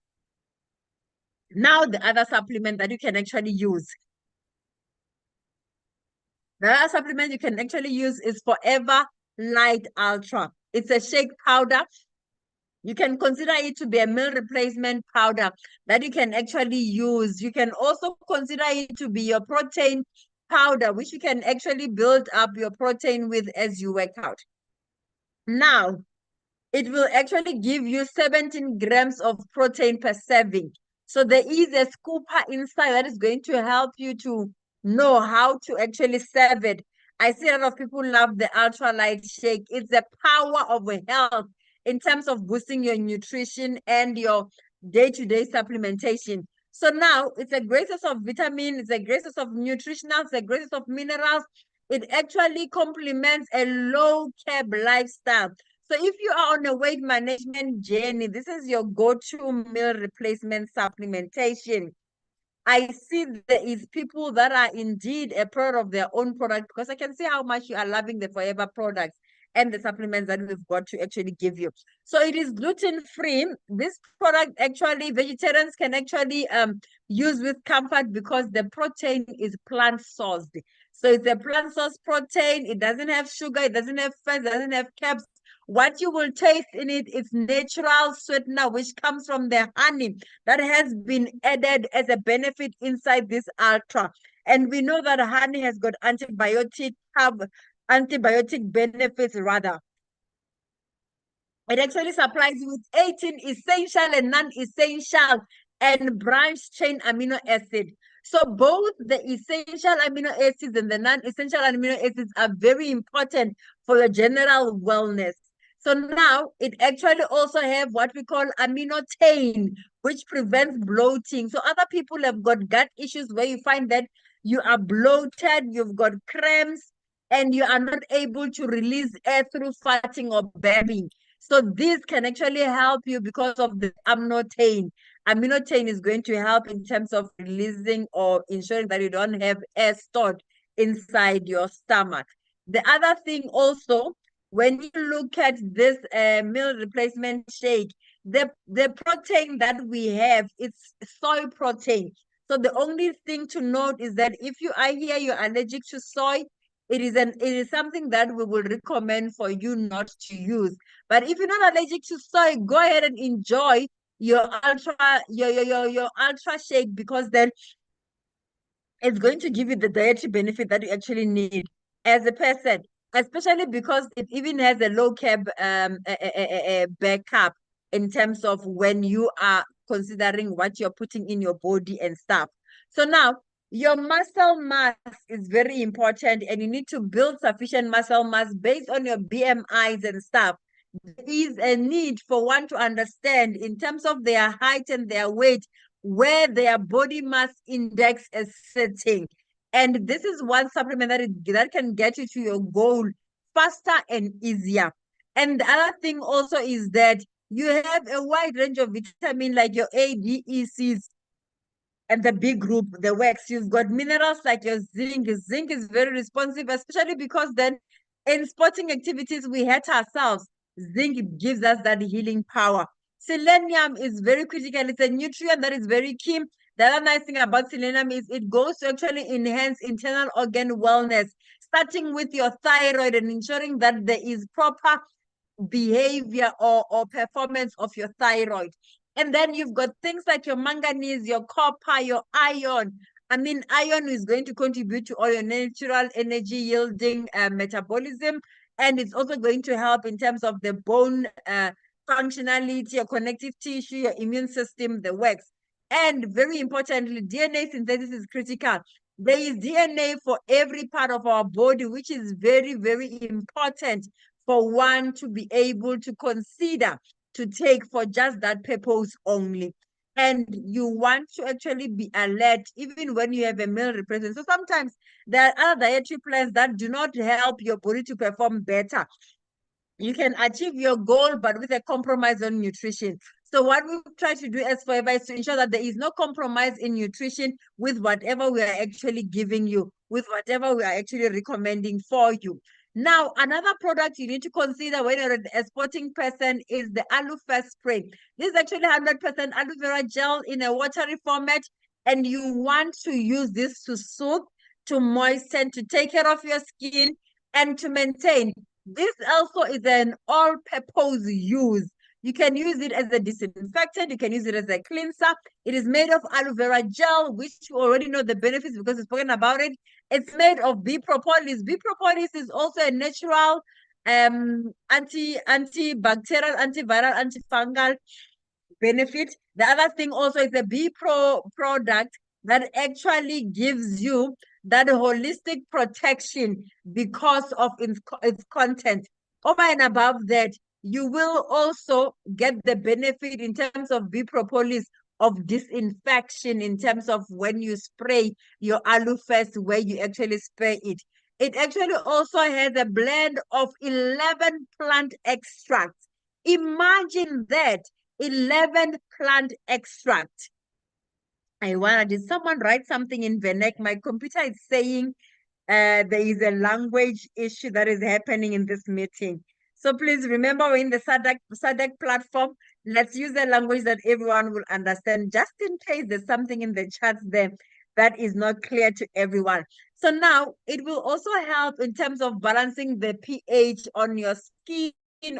Now, the other supplement that you can actually use. The other supplement you can actually use is Forever Light Ultra. It's a shake powder. You can consider it to be a meal replacement powder that you can actually use. You can also consider it to be your protein powder, which you can actually build up your protein with as you work out. Now, it will actually give you 17 grams of protein per serving. So there is a scooper inside that is going to help you to know how to actually serve it. I see a lot of people love the ultralight shake. It's the power of health in terms of boosting your nutrition and your day-to-day supplementation. So now it's a great source of vitamin, it's a great source of nutritionals, it's a great source of minerals. It actually complements a low carb lifestyle. So if you are on a weight management journey, this is your go-to meal replacement supplementation. I see there is people that are indeed a proud of their own product, because I can see how much you are loving the Forever products and the supplements that we've got to actually give you. So it is gluten-free. This product actually vegetarians can actually use with comfort because the protein is plant-sourced. So it's a plant-sourced protein. It doesn't have sugar. It doesn't have fat. It doesn't have carbs. What you will taste in it is natural sweetener, which comes from the honey that has been added as a benefit inside this ultra. And we know that honey has got antibiotic benefits rather. It actually supplies you with 18 essential and non-essential and branched chain amino acid. So both the essential amino acids and the non-essential amino acids are very important for your general wellness. So now it actually also have what we call aminotain, which prevents bloating. So other people have got gut issues where you find that you are bloated, you've got cramps, and you are not able to release air through farting or burping. So this can actually help you because of the aminotain. Aminotain is going to help in terms of releasing or ensuring that you don't have air stored inside your stomach. The other thing also, when you look at this meal replacement shake, the protein that we have, it's soy protein. So the only thing to note is that if you are here, you're allergic to soy, it is something that we will recommend for you not to use. But if you're not allergic to soy, go ahead and enjoy your ultra shake, because then it's going to give you the dietary benefit that you actually need as a person, especially because it even has a low carb backup in terms of when you are considering what you're putting in your body and stuff. So now your muscle mass is very important, and you need to build sufficient muscle mass based on your BMIs and stuff. There is a need for one to understand in terms of their height and their weight where their body mass index is sitting. And this is one supplement that can get you to your goal faster and easier. And the other thing also is that you have a wide range of vitamin like your A, D, E, C's, and the big group, the wax. You've got minerals like your zinc. Zinc is very responsive, especially because then in sporting activities, we hurt ourselves. Zinc gives us that healing power. Selenium is very critical. It's a nutrient that is very key. The other nice thing about selenium is it goes to actually enhance internal organ wellness, starting with your thyroid and ensuring that there is proper behavior or performance of your thyroid. And then you've got things like your manganese, your copper, your iron. I mean, iron is going to contribute to all your natural energy yielding metabolism. And it's also going to help in terms of the bone functionality, your connective tissue, your immune system, the works. And very importantly, DNA synthesis is critical. There is DNA for every part of our body, which is very, very important for one to be able to consider to take for just that purpose only. and you want to actually be alert even when you have a meal replacement. So sometimes there are other dietary plans that do not help your body to perform better. You can achieve your goal, but with a compromise on nutrition. So what we try to do as Forever is to ensure that there is no compromise in nutrition with whatever we are actually giving you, with whatever we are actually recommending for you. Now, another product you need to consider when you're a sporting person is the aloe first spray. This is actually 100% aloe vera gel in a watery format, and you want to use this to soothe, to moisten, to take care of your skin, and to maintain. This also is an all-purpose use. You can use it as a disinfectant. You can use it as a cleanser. It is made of aloe vera gel, which you already know the benefits because we've spoken about it. It's made of bee propolis. Bee propolis is also a natural antibacterial, antiviral, antifungal benefit. The other thing also is a bee product that actually gives you that holistic protection because of its content. Over and above that, you will also get the benefit in terms of bee propolis of disinfection in terms of when you spray your aloe first, where you actually spray it. It actually also has a blend of 11 plant extracts. Imagine that, 11 plant extract. I wonder, did someone write something in Vernac? My computer is saying there is a language issue that is happening in this meeting. So please remember, we're in the SADC platform. Let's use a language that everyone will understand, just in case there's something in the chat there that is not clear to everyone. So now it will also help in terms of balancing the pH on your skin,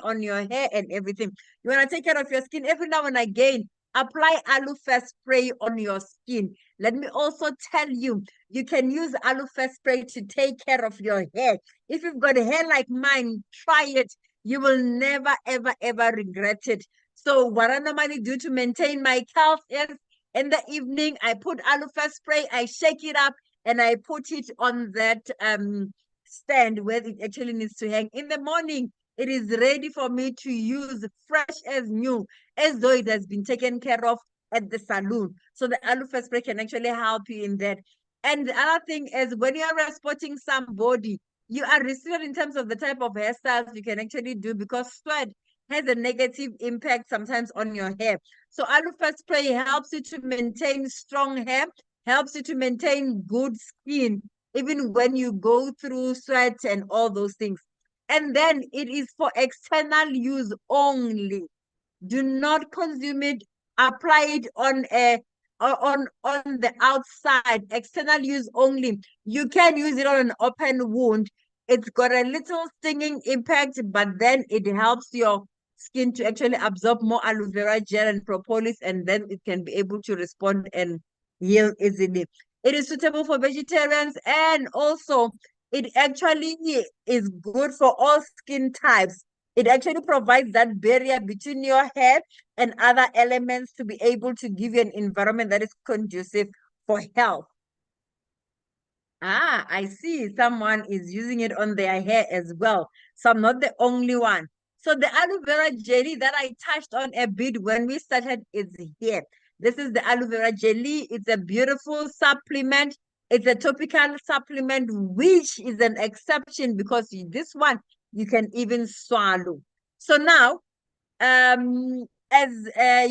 on your hair, and everything. You want to take care of your skin every now and again. Apply aloe first spray on your skin. Let me also tell you, you can use aloe first spray to take care of your hair. If you've got hair like mine, try it. You will never, ever, ever regret it. So what I normally do to maintain my health is in the evening, I put aloe first spray, I shake it up, and I put it on that stand where it actually needs to hang. In the morning, it is ready for me to use fresh as new, as though it has been taken care of at the salon. So the aloe first spray can actually help you in that. And the other thing is when you are sporting somebody, you are restricted in terms of the type of hairstyles you can actually do because sweat has a negative impact sometimes on your hair. So aloe first spray helps you to maintain strong hair, helps you to maintain good skin, even when you go through sweat and all those things. And then it is for external use only. Do not consume it. Apply it on the outside, external use only. You can use it on an open wound. It's got a little stinging impact, but then it helps your skin to actually absorb more aloe vera gel and propolis, and then it can be able to respond and heal easily. It is suitable for vegetarians, and also it actually is good for all skin types. It actually provides that barrier between your hair and other elements to be able to give you an environment that is conducive for health. Ah, I see someone is using it on their hair as well. So I'm not the only one. So the aloe vera jelly that I touched on a bit when we started is here. This is the aloe vera jelly. It's a beautiful supplement. It's a topical supplement, which is an exception because this one you can even swallow. So now as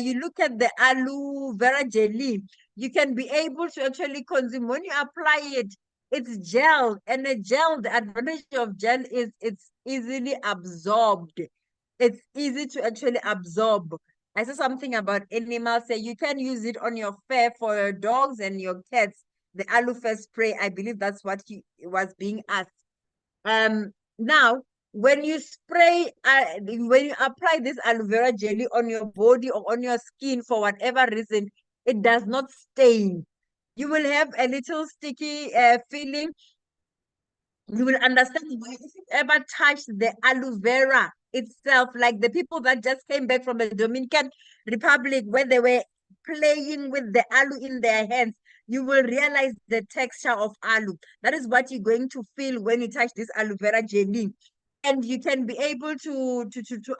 you look at the aloe vera jelly, you can be able to actually consume when you apply it. It's gel, and the gel, the advantage of gel is it's easily absorbed. It's easy to actually absorb. I saw something about animals, say you can use it on your fur for your dogs and your cats. The aloe first spray, I believe that's what he was being asked. Now, when you spray, when you apply this aloe vera jelly on your body or on your skin for whatever reason, it does not stain. You will have a little sticky feeling. You will understand why if you ever touch the aloe vera itself, like the people that just came back from the Dominican Republic where they were playing with the aloe in their hands, you will realize the texture of aloe. That is what you're going to feel when you touch this aloe vera jelly. And you can be able to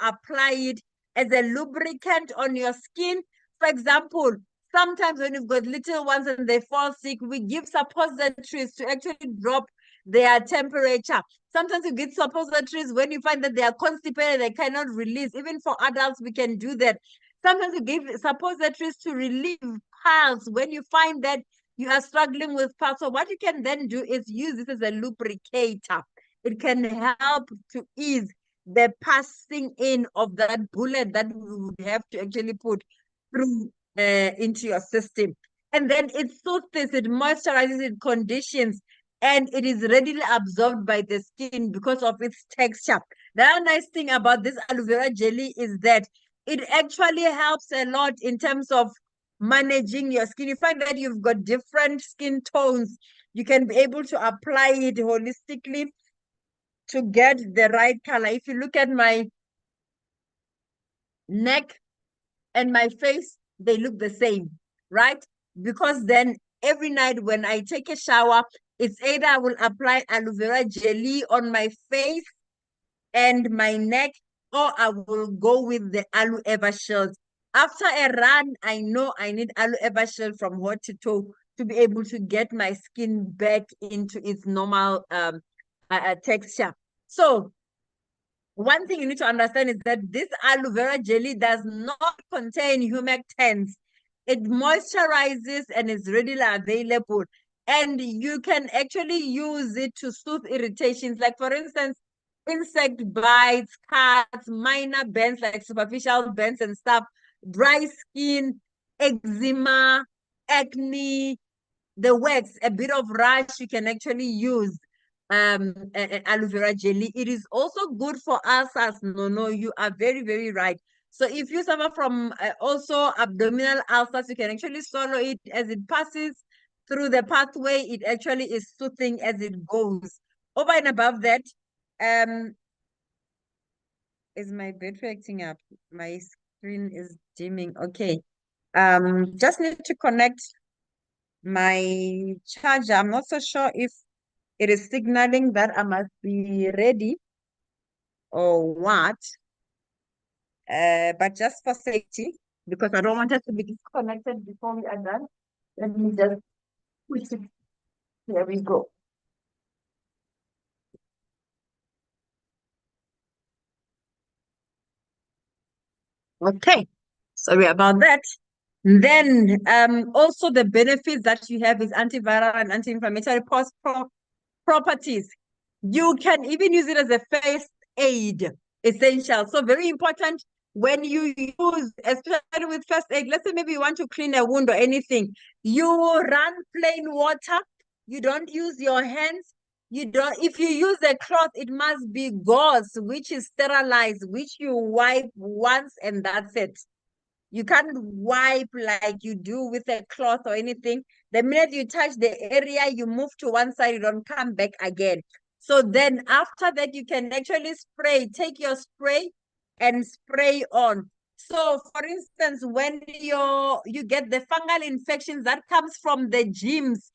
apply it as a lubricant on your skin. For example, Sometimes when you've got little ones and they fall sick, we give suppositories to actually drop their temperature. Sometimes you give suppositories when you find that they are constipated, they cannot release. Even for adults, we can do that. Sometimes you give suppositories to relieve piles when you find that you are struggling with piles. So what you can then do is use this as a lubricator. It can help to ease the passing in of that bullet that we would have to actually put through into your system. And then it soothes, it moisturizes, it conditions, and it is readily absorbed by the skin because of its texture. The other nice thing about this aloe vera jelly is that it actually helps a lot in terms of managing your skin. You find that you've got different skin tones. You can be able to apply it holistically to get the right color. If you look at my neck and my face, they look the same, right? Because then every night when I take a shower, it's either I will apply aloe vera jelly on my face and my neck, or I will go with the aloe eva shield. After a run, I know I need aloe eva shield from head to toe to be able to get my skin back into its normal texture. So one thing you need to understand is that this aloe vera jelly does not contain humectants. It moisturizes and is readily available. And you can actually use it to soothe irritations. Like, for instance, insect bites, cuts, minor burns, like superficial burns and stuff, dry skin, eczema, acne, the works, a bit of rash, you can actually use aloe vera jelly. It is also good for ulcers. No, you are very, very right. So if you suffer from also abdominal ulcers, you can actually swallow it as it passes through the pathway. It actually is soothing as it goes. Over and above that, is my battery acting up? My screen is dimming. Okay. Just need to connect my charger. I'm not so sure if it is signaling that I must be ready or what. But just for safety, because I don't want us to be disconnected before we are done, let me just push it. Here we go. Okay, sorry about that. Then also the benefits that you have is antiviral and anti-inflammatory properties. You can even use it as a first aid essential. So very important when you use, especially with first aid, let's say maybe you want to clean a wound or anything, you run plain water. You don't use your hands. You don't, if you use a cloth, it must be gauze, which is sterilized, which you wipe once and that's it. You can't wipe like you do with a cloth or anything. The minute you touch the area, you move to one side, you don't come back again. So then after that, you can actually spray, take your spray and spray on. So for instance, when you get the fungal infections that comes from the gyms,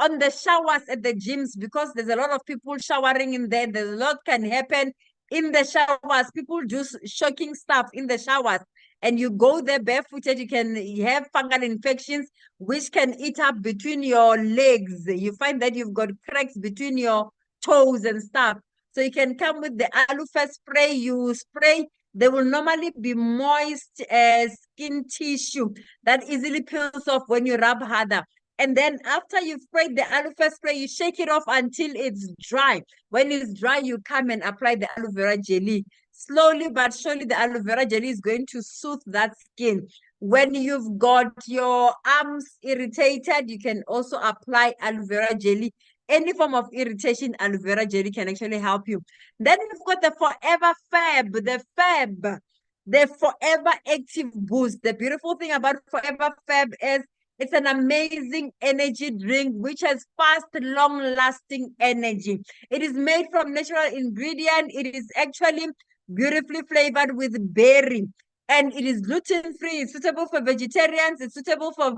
on the showers at the gyms, because there's a lot of people showering in there, there's a lot can happen in the showers. People do shocking stuff in the showers and you go there barefooted, you can have fungal infections which can eat up between your legs. You find that you've got cracks between your toes and stuff. So you can come with the aloe first spray, you spray. There will normally be moist skin tissue that easily peels off when you rub harder. And then after you've sprayed the aloe first spray, you shake it off until it's dry. When it's dry, you come and apply the aloe vera jelly. Slowly but surely, the aloe vera jelly is going to soothe that skin. When you've got your arms irritated, you can also apply aloe vera jelly. Any form of irritation, aloe vera jelly can actually help you. Then we've got the Forever the Forever Active Boost. The beautiful thing about Forever Fab is it's an amazing energy drink which has fast, long-lasting energy. It is made from natural ingredient. It is actually beautifully flavored with berry. And it is gluten-free. It's suitable for vegetarians. It's suitable for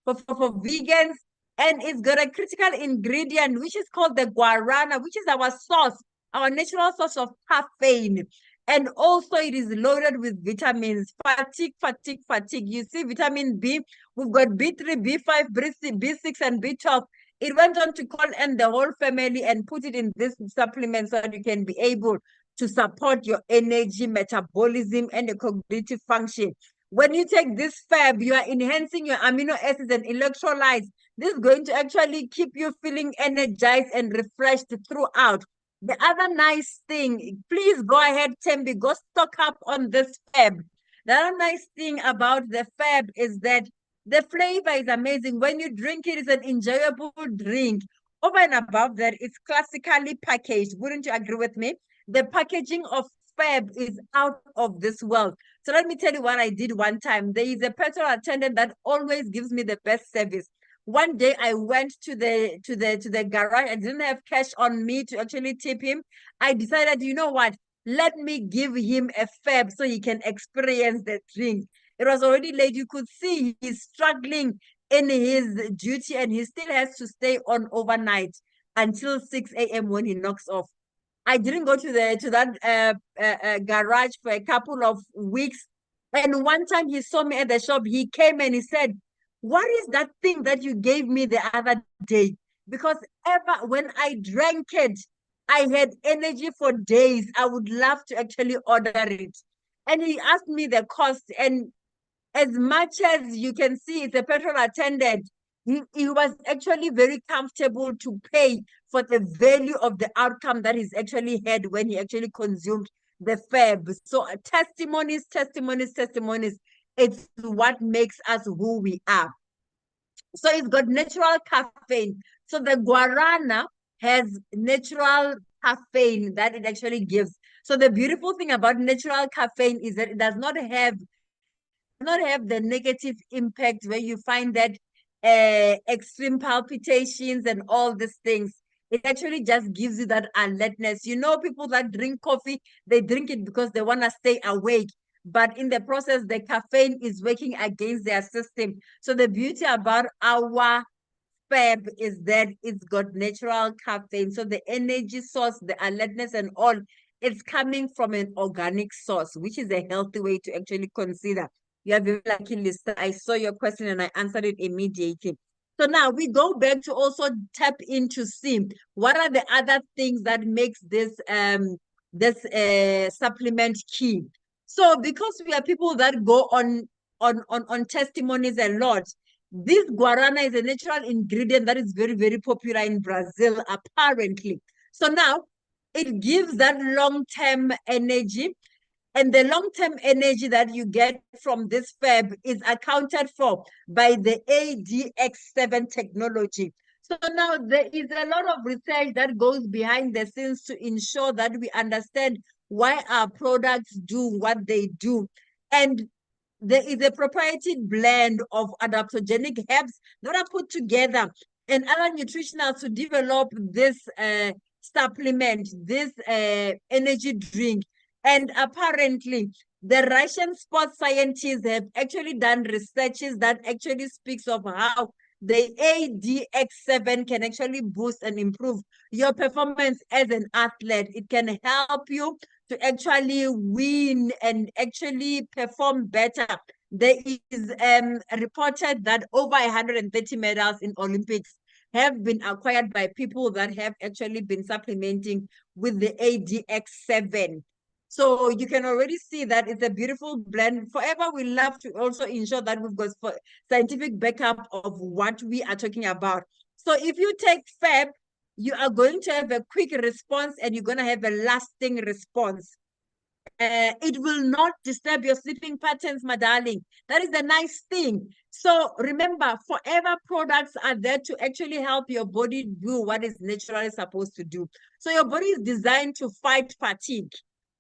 vegans. And it's got a critical ingredient, which is called the guarana, which is our sauce, our natural source of caffeine. And also it is loaded with vitamins. Fatigue, fatigue, fatigue. You see vitamin B, we've got B3, B5, B6, and B12. It went on to call in the whole family and put it in this supplement so that you can be able to support your energy, metabolism, and the cognitive function. When you take this fab, you are enhancing your amino acids and electrolytes. This is going to actually keep you feeling energized and refreshed throughout. The other nice thing, please go ahead, Tembi, go stock up on this fab. The other nice thing about the fab is that the flavor is amazing. When you drink it, it's an enjoyable drink. Over and above that, it's classically packaged. Wouldn't you agree with me? The packaging of fab is out of this world. So let me tell you what I did one time. There is a petrol attendant that always gives me the best service. One day I went to the garage. I didn't have cash on me to actually tip him. I decided, you know what? Let me give him a fab so he can experience the drink. It was already late. You could see he's struggling in his duty and he still has to stay on overnight until 6 a.m. when he knocks off. I didn't go to that garage for a couple of weeks. And one time he saw me at the shop, he came and he said, "What is that thing that you gave me the other day?" Because ever when I drank it, I had energy for days. I would love to actually order it. And he asked me the cost. And as much as you can see, it's a petrol attendant. He was actually very comfortable to pay for the value of the outcome that he's actually had when he actually consumed the fab. So testimonies, testimonies, testimonies. It's what makes us who we are. So it's got natural caffeine. So the guarana has natural caffeine that it actually gives. So the beautiful thing about natural caffeine is that it does not have the negative impact where you find that extreme palpitations and all these things. It actually just gives you that alertness. You know, people that drink coffee, they drink it because they want to stay awake. But in the process, the caffeine is working against their system. So the beauty about our fab is that it's got natural caffeine. So the energy source, the alertness and all, it's coming from an organic source, which is a healthy way to actually consider. You have a lucky list. I saw your question and I answered it immediately. So now we go back to also tap into see what are the other things that makes this supplement key. So because we are people that go on testimonies a lot, this guarana is a natural ingredient that is very, very popular in Brazil, apparently. So now it gives that long-term energy. And the long-term energy that you get from this fab is accounted for by the ADX7 technology. So now there is a lot of research that goes behind the scenes to ensure that we understand why our products do what they do. And there is a proprietary blend of adaptogenic herbs that are put together and other nutritionals to develop this supplement, this energy drink. And apparently, the Russian sports scientists have actually done researches that actually speaks of how the ADX7 can actually boost and improve your performance as an athlete. It can help you to actually win and actually perform better. There is reported that over 130 medals in Olympics have been acquired by people that have actually been supplementing with the ADX7. So you can already see that it's a beautiful blend. Forever, we love to also ensure that we've got scientific backup of what we are talking about. So if you take FAB, you are going to have a quick response and you're going to have a lasting response. It will not disturb your sleeping patterns, my darling. That is the nice thing. So remember, forever products are there to actually help your body do what it's naturally supposed to do. So your body is designed to fight fatigue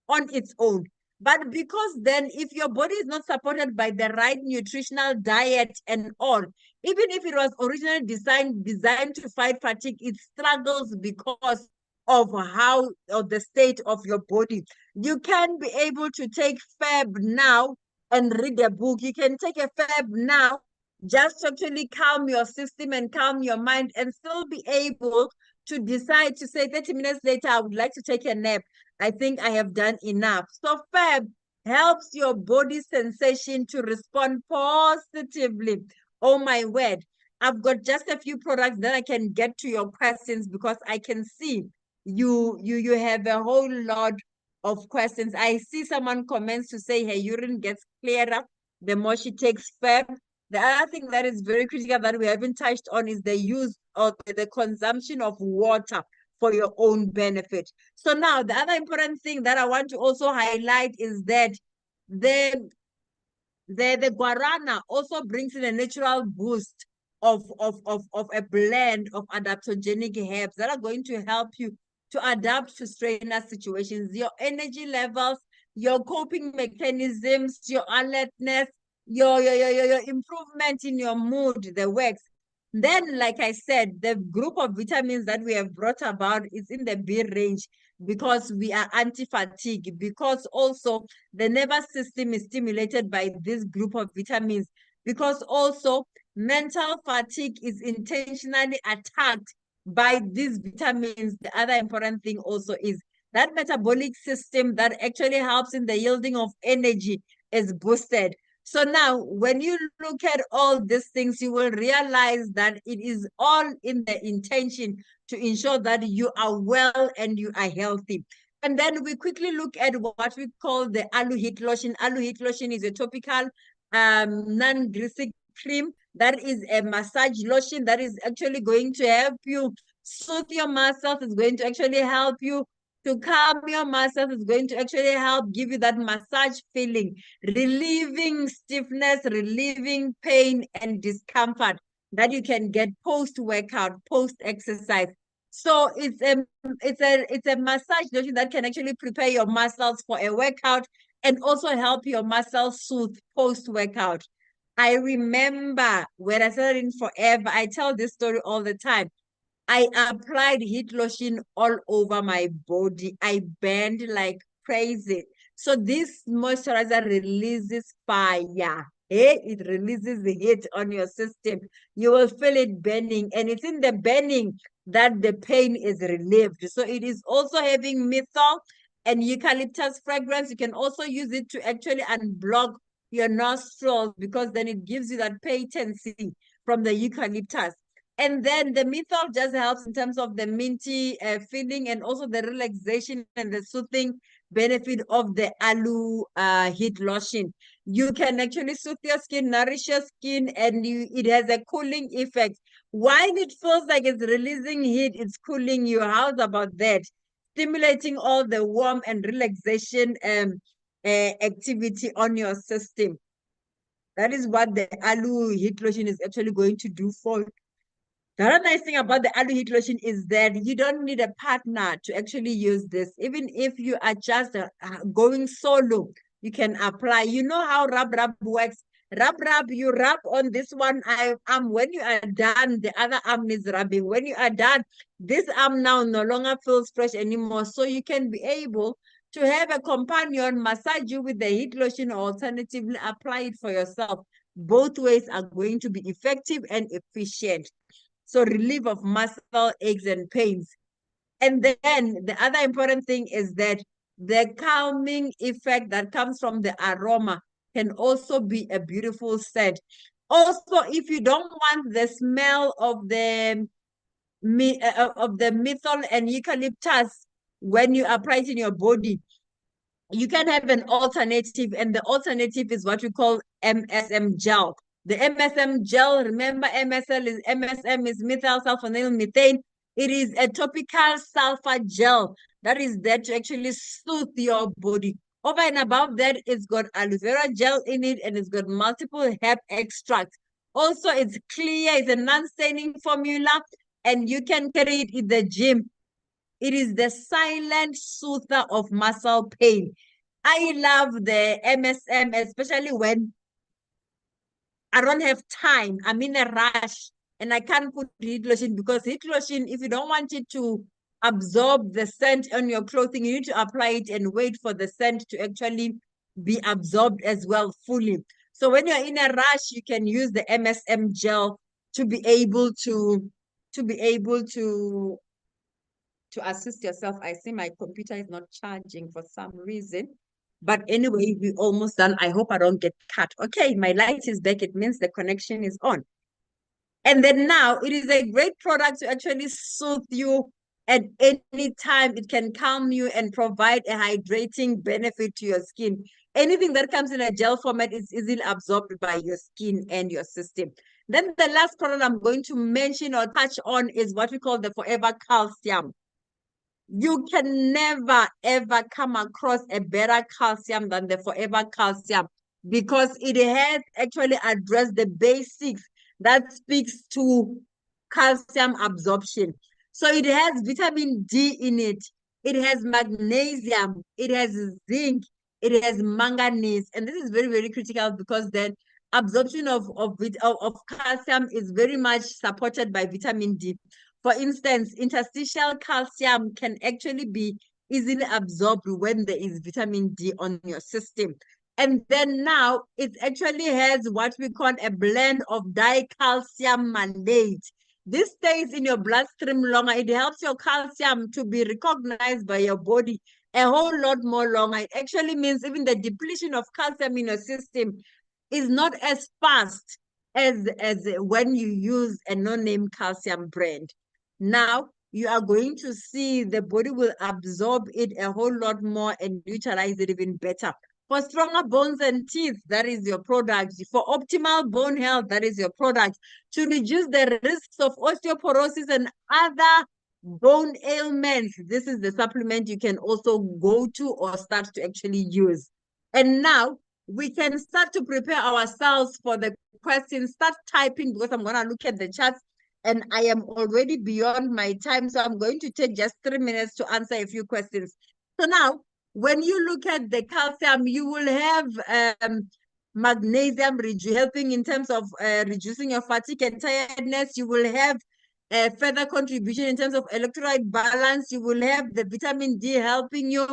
on its own. But because then if your body is not supported by the right nutritional diet and all, even if it was originally designed to fight fatigue, it struggles because of how or the state of your body. You can be able to take fab now and read a book. You can take a fab now just to actually calm your system and calm your mind and still be able to decide to say 30 minutes later, I would like to take a nap. I think I have done enough. So Fab helps your body sensation to respond positively. Oh my word. I've got just a few products that I can get to your questions because I can see you have a whole lot of questions. I see someone comments to say her urine gets clearer the more she takes Fab. The other thing that is very critical that we haven't touched on is the use or the consumption of water for your own benefit. So now the other important thing that I want to also highlight is that the the guarana also brings in a natural boost of a blend of adaptogenic herbs that are going to help you to adapt to strenuous situations, your energy levels, your coping mechanisms, your alertness, your improvement in your mood, the works. Then, like I said, the group of vitamins that we have brought about is in the B range because we are anti-fatigue, because also the nervous system is stimulated by this group of vitamins, because also mental fatigue is intentionally attacked by these vitamins. The other important thing also is that metabolic system that actually helps in the yielding of energy is boosted. So now, when you look at all these things, you will realize that it is all in the intention to ensure that you are well and you are healthy. And then we quickly look at what we call the aloe heat lotion. Aloe heat lotion is a topical non-greasy cream that is a massage lotion that is actually going to help you soothe your muscles. It's going to actually help you to calm your muscles. It's going to actually help give you that massage feeling, relieving stiffness, relieving pain and discomfort that you can get post-workout, post-exercise. So it's a massage lotion that can actually prepare your muscles for a workout and also help your muscles soothe post-workout. I remember when I started in forever, I tell this story all the time. I applied heat lotion all over my body. I burned like crazy. So this moisturizer releases fire. Hey, it releases the heat on your system. You will feel it burning, and it's in the burning that the pain is relieved. So it is also having methyl and eucalyptus fragrance. You can also use it to actually unblock your nostrils because then it gives you that patency from the eucalyptus. And then the methyl just helps in terms of the minty feeling and also the relaxation and the soothing benefit of the aloe heat lotion. You can actually soothe your skin, nourish your skin, and it has a cooling effect. While it feels like it's releasing heat, it's cooling you. How's about that? Stimulating all the warm and relaxation activity on your system. That is what the aloe heat lotion is actually going to do for you. The other nice thing about the aloe heat lotion is that you don't need a partner to actually use this. Even if you are just going solo, you can apply. You know how rub works. Rub, you rub on this one arm. When you are done, the other arm is rubbing. When you are done, this arm now no longer feels fresh anymore. So you can be able to have a companion massage you with the heat lotion or alternatively apply it for yourself. Both ways are going to be effective and efficient. So relief of muscle aches and pains. And then the other important thing is that the calming effect that comes from the aroma can also be a beautiful scent. Also, if you don't want the smell of the methyl and eucalyptus when you apply it in your body, you can have an alternative, and the alternative is what we call MSM gel. The MSM gel, remember MSM is methyl sulfonyl methane. It is a topical sulfur gel that is there to actually soothe your body. Over and above that, it's got aloe vera gel in it and it's got multiple herb extracts. Also, it's clear, it's a non-staining formula, and you can carry it in the gym. It is the silent soother of muscle pain. I love the MSM, especially when I don't have time. I'm in a rush and I can't put heat lotion because heat lotion, if you don't want it to absorb the scent on your clothing, you need to apply it and wait for the scent to actually be absorbed as well fully. So when you're in a rush, you can use the MSM gel to be able to to assist yourself. I see my computer is not charging for some reason. But anyway, we're almost done. I hope I don't get cut. Okay, my light is back. It means the connection is on. And then now it is a great product to actually soothe you at any time. It can calm you and provide a hydrating benefit to your skin. Anything that comes in a gel format is easily absorbed by your skin and your system. Then the last product I'm going to mention or touch on is what we call the Forever Calcium. You can never ever come across a better calcium than the Forever Calcium because it has actually addressed the basics that speaks to calcium absorption. So it has vitamin D in it. It has magnesium. It has zinc. It has manganese. And this is very, very critical because then absorption of calcium is very much supported by vitamin D. For instance, interstitial calcium can actually be easily absorbed when there is vitamin D on your system. And then now it actually has what we call a blend of dicalcium malate. This stays in your bloodstream longer. It helps your calcium to be recognized by your body a whole lot more longer. It actually means even the depletion of calcium in your system is not as fast as when you use a no-name calcium brand. Now you are going to see the body will absorb it a whole lot more and utilize it even better. For stronger bones and teeth, that is your product. For optimal bone health, that is your product. To reduce the risks of osteoporosis and other bone ailments, this is the supplement you can also go to or start to actually use. And now we can start to prepare ourselves for the questions. Start typing because I'm going to look at the charts and I am already beyond my time. So I'm going to take just 3 minutes to answer a few questions. So now, when you look at the calcium, you will have magnesium helping in terms of reducing your fatigue and tiredness. You will have a further contribution in terms of electrolyte balance. You will have the vitamin D helping you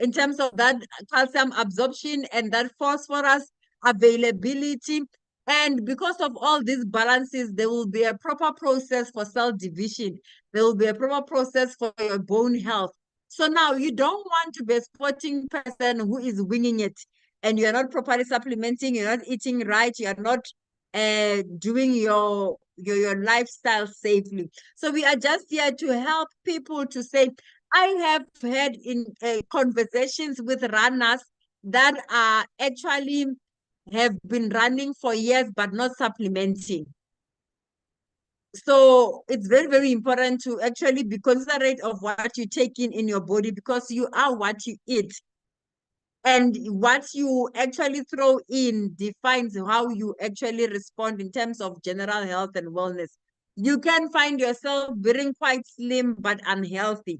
in terms of that calcium absorption and that phosphorus availability. And because of all these balances, there will be a proper process for cell division. There will be a proper process for your bone health. So now you don't want to be a sporting person who is winging it and you're not properly supplementing, you're not eating right, you're not doing your lifestyle safely. So we are just here to help people to say, I have had in conversations with runners that are actually have been running for years but not supplementing. So it's very, very important to actually be considerate of what you take in your body because you are what you eat. And what you actually throw in defines how you actually respond in terms of general health and wellness. You can find yourself being quite slim but unhealthy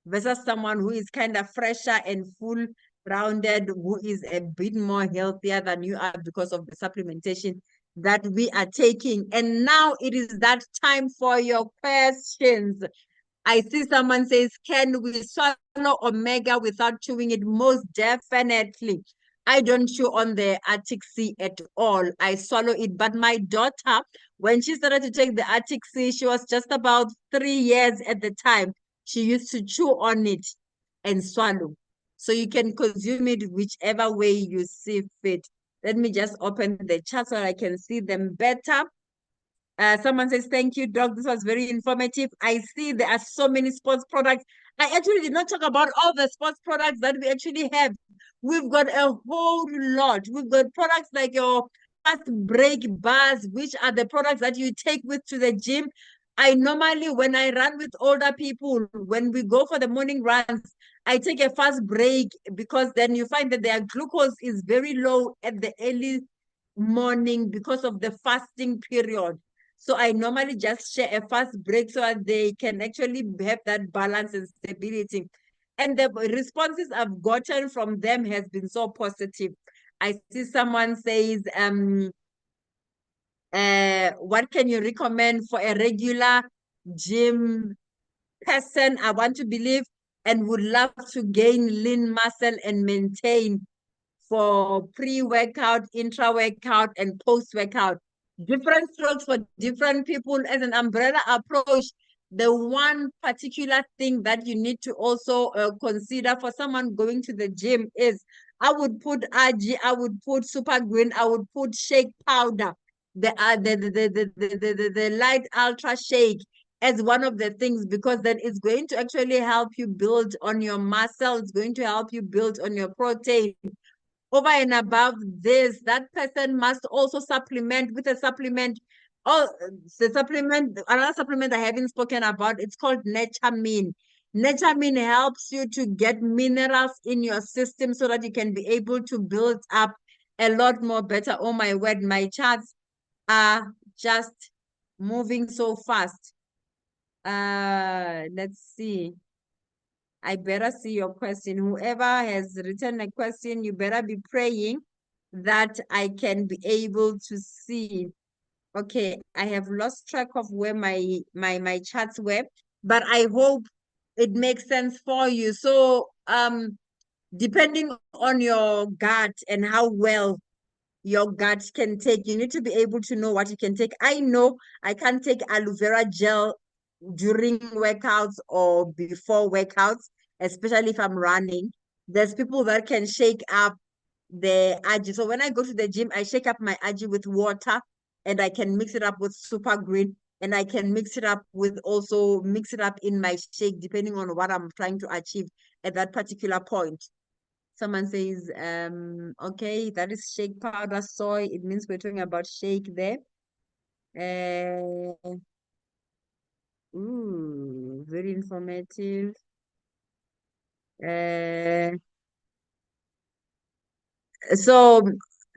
versus someone who is kind of fresher and full rounded, who is a bit more healthier than you are because of the supplementation that we are taking. And now it is that time for your questions. I see someone says, can we swallow omega without chewing it? Most definitely. I don't chew on the Arctic Sea at all. I swallow it. But my daughter, when she started to take the Arctic Sea, she was just about 3 years at the time. She used to chew on it and swallow. So you can consume it whichever way you see fit. Let me just open the chat so I can see them better. Someone says, thank you, Doc. This was very informative. I see there are so many sports products. I actually did not talk about all the sports products that we actually have. We've got a whole lot. We've got products like your fast break bars, which are the products that you take with to the gym. I normally, when I run with older people, when we go for the morning runs, I take a fast break because then you find that their glucose is very low at the early morning because of the fasting period. So I normally just share a fast break so that they can actually have that balance and stability. And the responses I've gotten from them has been so positive. I see someone says, what can you recommend for a regular gym person? I want to believe and would love to gain lean muscle and maintain for pre-workout, intra-workout, and post-workout. Different strokes for different people as an umbrella approach. the one particular thing that you need to also consider for someone going to the gym is I would put RG, I would put super green, I would put shake powder, the light ultra shake as one of the things, because then it's going to actually help you build on your muscle. It's going to help you build on your protein. Over and above this, that person must also supplement with a supplement. Oh, the supplement, another supplement I haven't spoken about, it's called Nature. Nature helps you to get minerals in your system so that you can be able to build up a lot more better. Oh my word, my charts are just moving so fast. Let's see. I better see your question. Whoever has written a question, you better be praying that I can be able to see. Okay, I have lost track of where my charts were, but I hope it makes sense for you. So, depending on your gut and how well your gut can take, you need to be able to know what you can take. I know I can't take aloe vera gel during workouts or before workouts, especially if I'm running. There's people that can shake up the aji. So when I go to the gym, I shake up my aji with water, and I can mix it up with super green, and I can mix it up with also mix it up in my shake depending on what I'm trying to achieve at that particular point. Someone says, okay, that is shake powder soy. It means we're talking about shake there. Uh, ooh, very informative. Uh, so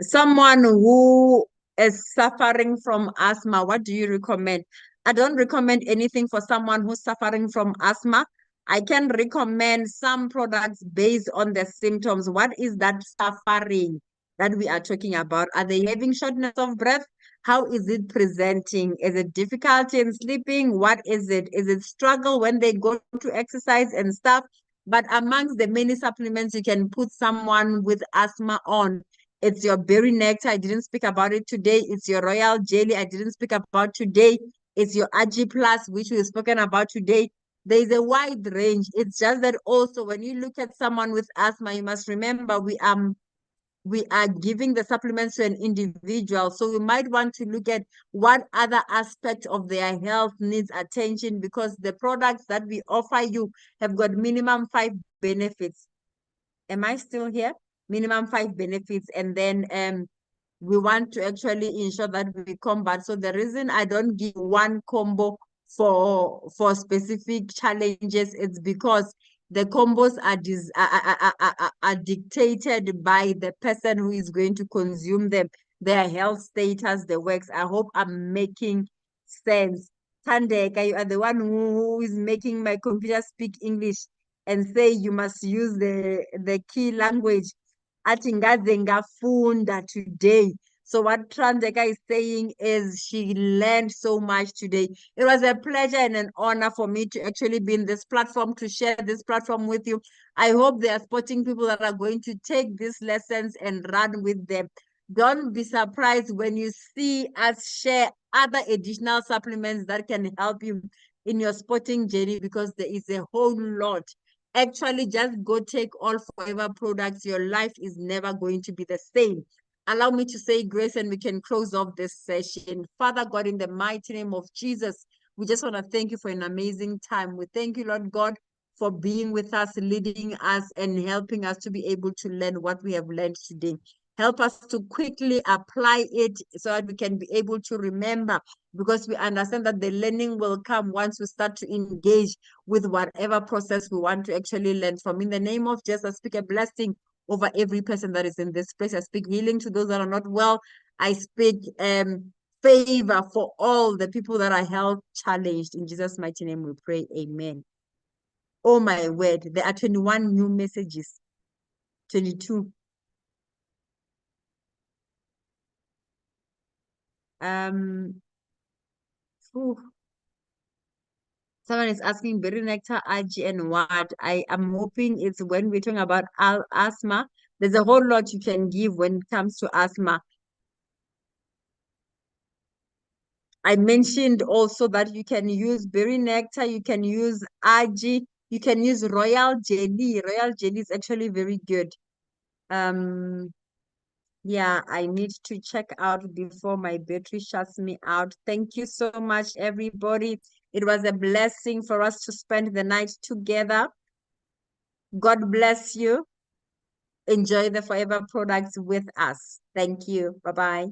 someone who is suffering from asthma, what do you recommend? I don't recommend anything for someone who's suffering from asthma. I can recommend some products based on the symptoms. What is that suffering that we are talking about? Are they having shortness of breath? How is it presenting? Is it difficulty in sleeping? What is it? Is it struggle when they go to exercise and stuff? But amongst the many supplements you can put someone with asthma on, it's your berry nectar. I didn't speak about it today. It's your royal jelly. I didn't speak about today. It's your Ag Plus, which we've spoken about today. There's a wide range. It's just that also when you look at someone with asthma, you must remember we are giving the supplements to an individual. So we might want to look at what other aspect of their health needs attention, because the products that we offer you have got minimum 5 benefits. Am I still here? Minimum 5 benefits. And then we want to actually ensure that we combat. So the reason I don't give one combo for specific challenges is because the combos are dictated by the person who is going to consume them, their health status, the works. I hope I'm making sense. Tandeka, you are the one who is making my computer speak English and say you must use the key language. Athi ngaze ngafunda today. So what Trandeka is saying is she learned so much today. It was a pleasure and an honor for me to actually be in this platform, to share this platform with you. I hope there are sporting people that are going to take these lessons and run with them. Don't be surprised when you see us share other additional supplements that can help you in your sporting journey, because there is a whole lot. Actually, just go take all Forever products. Your life is never going to be the same. Allow me to say grace and we can close off this session. Father God, in the mighty name of Jesus, we just want to thank you for an amazing time. We thank you, Lord God, for being with us, leading us, and helping us to be able to learn what we have learned today. Help us to quickly apply it so that we can be able to remember, because we understand that the learning will come once we start to engage with whatever process we want to actually learn from. In the name of Jesus, I speak a blessing over every person that is in this place. I speak healing to those that are not well. I speak favor for all the people that are health challenged. In Jesus' mighty name we pray. Amen. Oh my word, there are 21 new messages. 22. Whew. Someone is asking berry nectar, IG, and what? I am hoping it's when we're talking about asthma. There's a whole lot you can give when it comes to asthma. I mentioned also that you can use berry nectar, you can use aji, you can use royal jelly. Royal jelly is actually very good. Yeah, I need to check out before my battery shuts me out. Thank you so much, everybody. It was a blessing for us to spend the night together. God bless you. Enjoy the Forever products with us. Thank you. Bye-bye.